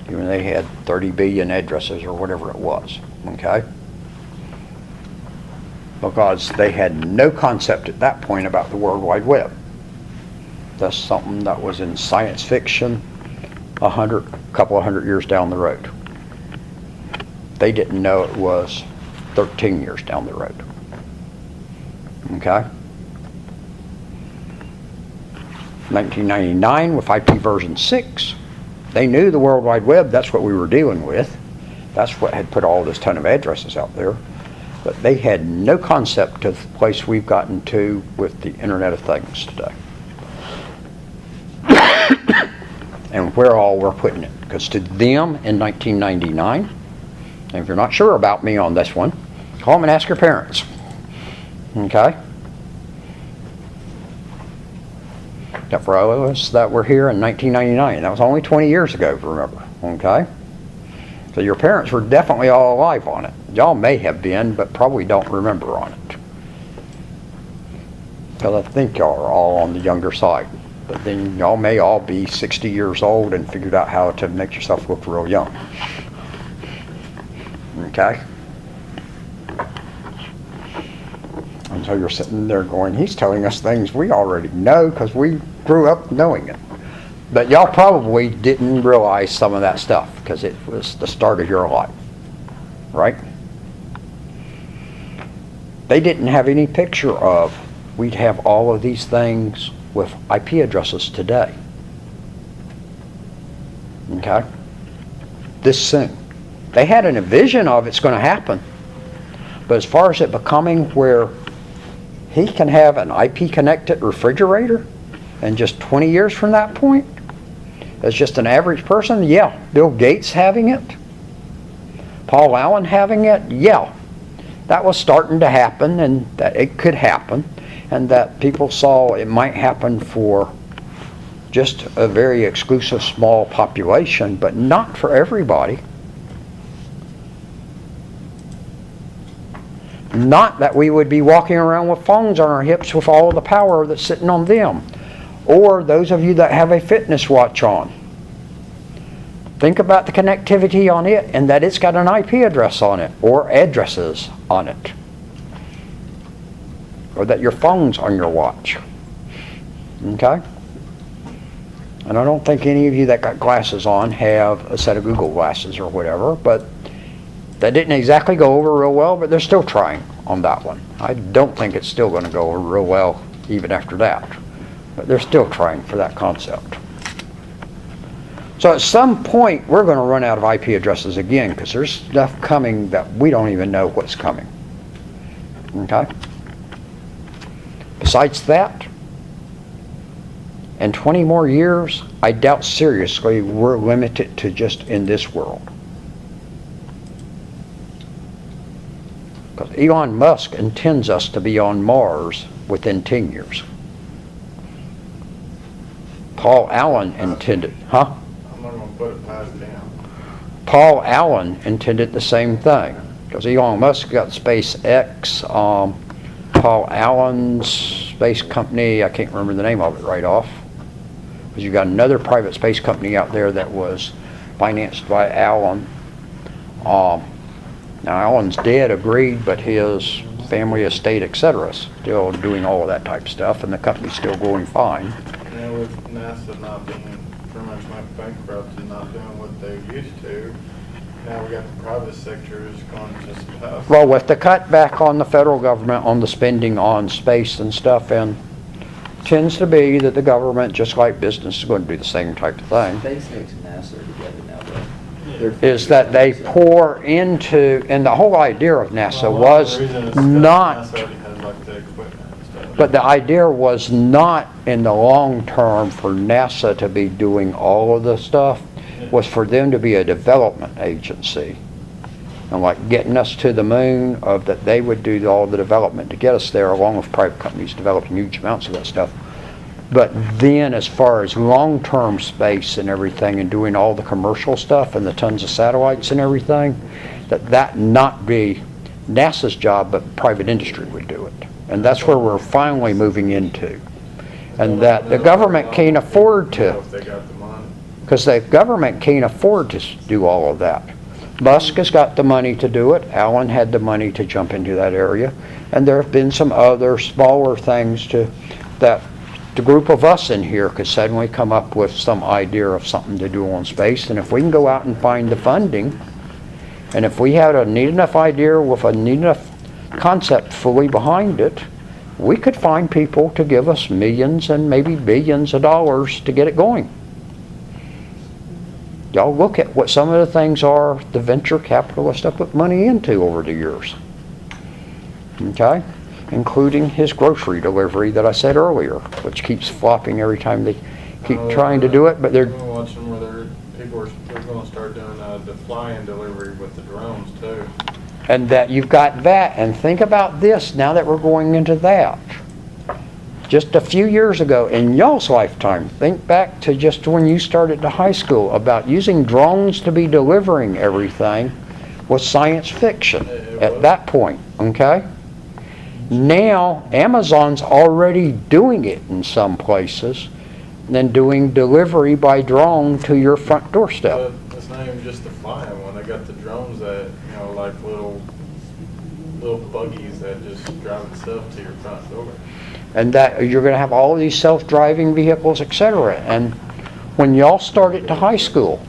Even they had 30 billion addresses or whatever it was, okay? Because they had no concept at that point about the World Wide Web. That's something that was in science fiction a couple of hundred years down the road. They didn't know it was 13 years down the road. Okay? 1999 with IP version 6, they knew the World Wide Web, that's what we were dealing with. That's what had put all this ton of addresses out there. But they had no concept of the place we've gotten to with the Internet of Things today. And where all we're putting it. Because to them in 1999, and if you're not sure about me on this one, call them and ask your parents. Okay? Except for all of us that were here in 1999. That was only 20 years ago, remember. Okay? So your parents were definitely all alive on it. Y'all may have been, but probably don't remember on it. Because I think y'all are all on the younger side. But then y'all may all be 60 years old and figured out how to make yourself look real young. Okay? And so you're sitting there going, he's telling us things we already know because we grew up knowing it. But y'all probably didn't realize some of that stuff because it was the start of your life. Right? They didn't have any picture of we'd have all of these things with IP addresses today. Okay? This soon. They had a vision of it's going to happen. But as far as it becoming where he can have an IP connected refrigerator and just 20 years from that point, as just an average person, yeah. Bill Gates having it, Paul Allen having it, yeah. That was starting to happen and that it could happen. And that people saw it might happen for just a very exclusive small population, but not for everybody. Not that we would be walking around with phones on our hips with all of the power that's sitting on them. Or those of you that have a fitness watch on. Think about the connectivity on it and that it's got an IP address on it or addresses on it. Or that your phone's on your watch. Okay? And I don't think any of you that got glasses on have a set of Google glasses or whatever, but that didn't exactly go over real well, but they're still trying on that one. I don't think it's still going to go over real well even after that. But they're still trying for that concept. So at some point, we're going to run out of IP addresses again because there's stuff coming that we don't even know what's coming. Okay? Besides that, in 20 more years, I doubt seriously we're limited to just in this world. Because Elon Musk intends us to be on Mars within 10 years. Paul Allen intended, huh? I'm not gonna put it past him. Paul Allen intended the same thing. Because Elon Musk got SpaceX, Paul Allen's space company, I can't remember the name of it right off. Because you've got another private space company out there that was financed by Allen. Now Allen's dead, agreed, but his family, estate, etc. still doing all of that type of stuff, and the company's still going fine. And with NASA not being, pretty much went bankrupt and not doing what they used to, now we got the private sector is going just past. Well, with the cutback on the federal government on the spending on space and stuff, and tends to be that the government, just like business, is going to do the same type of thing. SpaceX and NASA are together now, though. Is that they pour into, and the whole idea of NASA Well, one of was the reasons is 'cause not, NASA already has like the equipment and stuff. But the idea was not in the long term for NASA to be doing all of the stuff, was for them to be a development agency. And like getting us to the moon, of that they would do all the development to get us there, along with private companies developing huge amounts of that stuff. But then as far as long-term space and everything, and doing all the commercial stuff and the tons of satellites and everything, that not be NASA's job, but private industry would do it. And that's where we're finally moving into. And that the government can't afford to, If they got the money. because the government can't afford to do all of that. Musk has got the money to do it. Allen had the money to jump into that area. And there have been some other smaller things that the group of us in here could suddenly come up with some idea of something to do on space. And if we can go out and find the funding, and if we had a neat enough idea with a neat enough concept fully behind it, we could find people to give us millions and maybe billions of dollars to get it going. Y'all look at what some of the things are the venture capitalists have put money into over the years. Okay? Including his grocery delivery that I said earlier, which keeps flopping every time they keep trying to do it, but they're... I'm watching where people are going to start doing the fly-in delivery with the drones too. And that you've got that, and think about this now that we're going into that. Just a few years ago, in y'all's lifetime, think back to just when you started to high school, about using drones to be delivering everything was science fiction at that point, okay? Now, Amazon's already doing it in some places, and then doing delivery by drone to your front doorstep. But it's not even just the flying one. They got the drones that, like little buggies that just drive itself to your front door. And that you're going to have all of these self-driving vehicles, etc. And when y'all started to high school,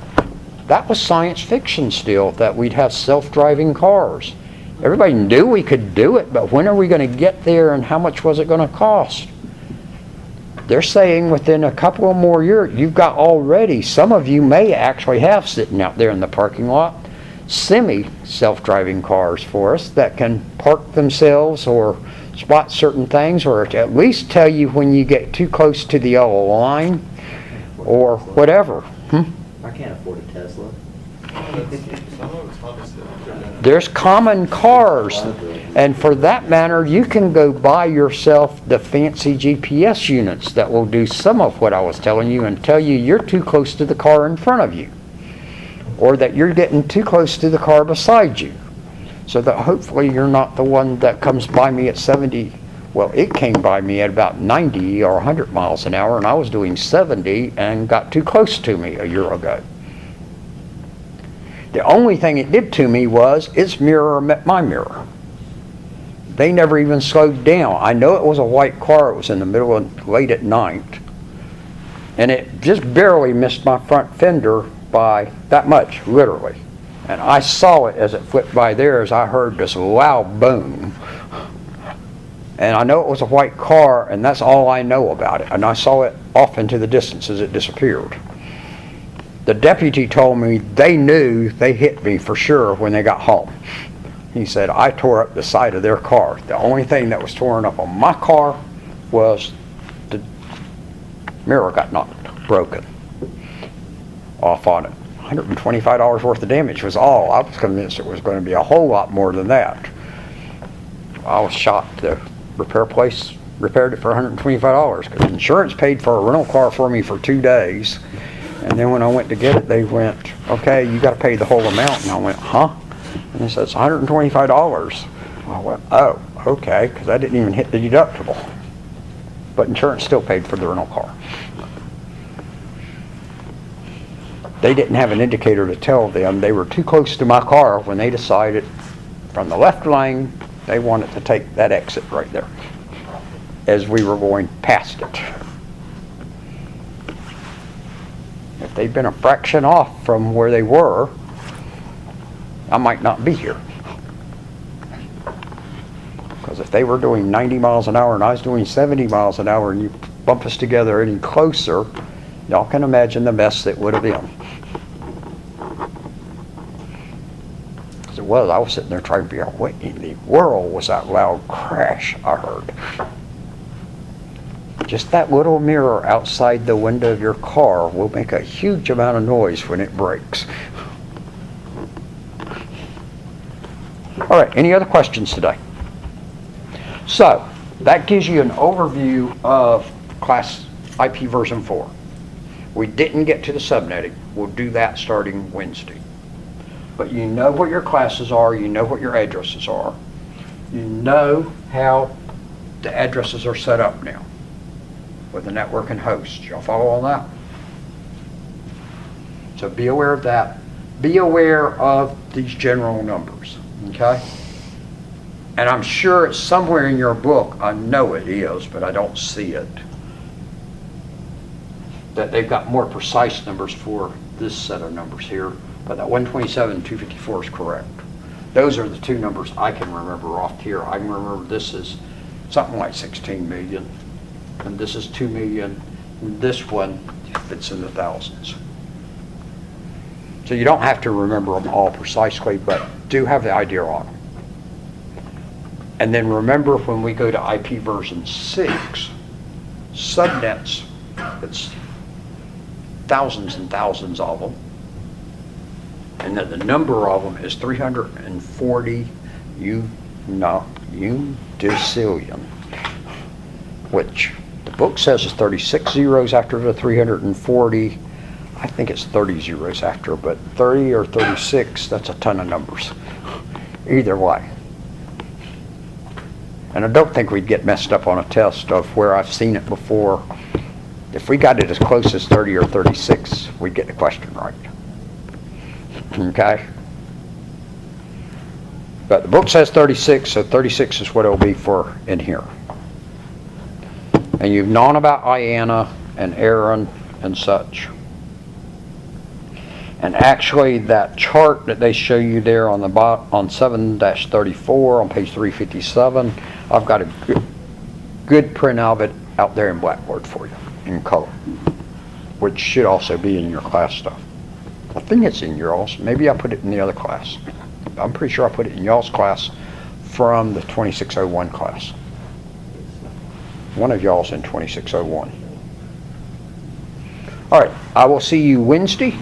that was science fiction still, that we'd have self-driving cars. Everybody knew we could do it, but when are we going to get there, and how much was it going to cost? They're saying within a couple of more years, you've got already, some of you may actually have sitting out there in the parking lot, semi-self-driving cars for us that can park themselves or spot certain things, or to at least tell you when you get too close to the yellow line or whatever. I can't afford a Tesla. Some of it's Honda Civic. There's common cars, and for that matter, you can go buy yourself the fancy GPS units that will do some of what I was telling you and tell you you're too close to the car in front of you, or that you're getting too close to the car beside you, so that hopefully you're not the one that comes by me at 70. Well, it came by me at about 90 or 100 miles an hour, and I was doing 70 and got too close to me a year ago. The only thing it did to me was its mirror met my mirror. They never even slowed down. I know it was a white car. It was in the middle of late at night, and it just barely missed my front fender by that much, literally. And I saw it as it flipped by theirs. I heard this loud boom. And I know it was a white car, and that's all I know about it. And I saw it off into the distance as it disappeared. The deputy told me they knew they hit me for sure when they got home. He said, I tore up the side of their car. The only thing that was torn up on my car was the mirror got broken off on it. $125 worth of damage was all. I was convinced it was going to be a whole lot more than that. I was shocked. The repair place repaired it for $125 because insurance paid for a rental car for me for 2 days. And then when I went to get it, they went, okay, you got to pay the whole amount. And I went, huh? And they said, it's $125. I went, oh, okay, because I didn't even hit the deductible. But insurance still paid for the rental car. They didn't have an indicator to tell them they were too close to my car when they decided from the left lane they wanted to take that exit right there as we were going past it. If they'd been a fraction off from where they were, I might not be here. Because if they were doing 90 miles an hour and I was doing 70 miles an hour and you bump us together any closer, y'all can imagine the mess that would have been. As it was, I was sitting there trying to figure out what in the world was that loud crash I heard. Just that little mirror outside the window of your car will make a huge amount of noise when it breaks. All right, any other questions today? So, that gives you an overview of class IP version 4. We didn't get to the subnetting. We'll do that starting Wednesday. But you know what your classes are, you know what your addresses are. You know how the addresses are set up now with the network and host. Y'all follow on that? So be aware of that. Be aware of these general numbers, okay? And I'm sure it's somewhere in your book, I know it is, but I don't see it, that they've got more precise numbers for this set of numbers here, but that 127 and 254 is correct. Those are the two numbers I can remember off here. I can remember this is something like 16 million, and this is 2 million, and this one fits in the thousands. So you don't have to remember them all precisely, but do have the idea on them. And then remember, when we go to IP version 6, subnets, it's thousands and thousands of them, and that the number of them is 340 undecillion, which the book says is 36 zeros after the 340. I think it's 30 zeros after, but 30 or 36, that's a ton of numbers. Either way. And I don't think we'd get messed up on a test of where I've seen it before. If we got it as close as 30 or 36, we'd get the question right. Okay? But the book says 36, so 36 is what it'll be for in here. And you've known about IANA and Aaron and such. And actually, that chart that they show you there on the on 7-34 on page 357, I've got a good print of it out there in Blackboard for you in color, which should also be in your class stuff. I think it's in y'all's. Maybe I put it in the other class. I'm pretty sure I put it in y'all's class from the 2601 class. One of y'all's in 2601. All right, I will see you Wednesday.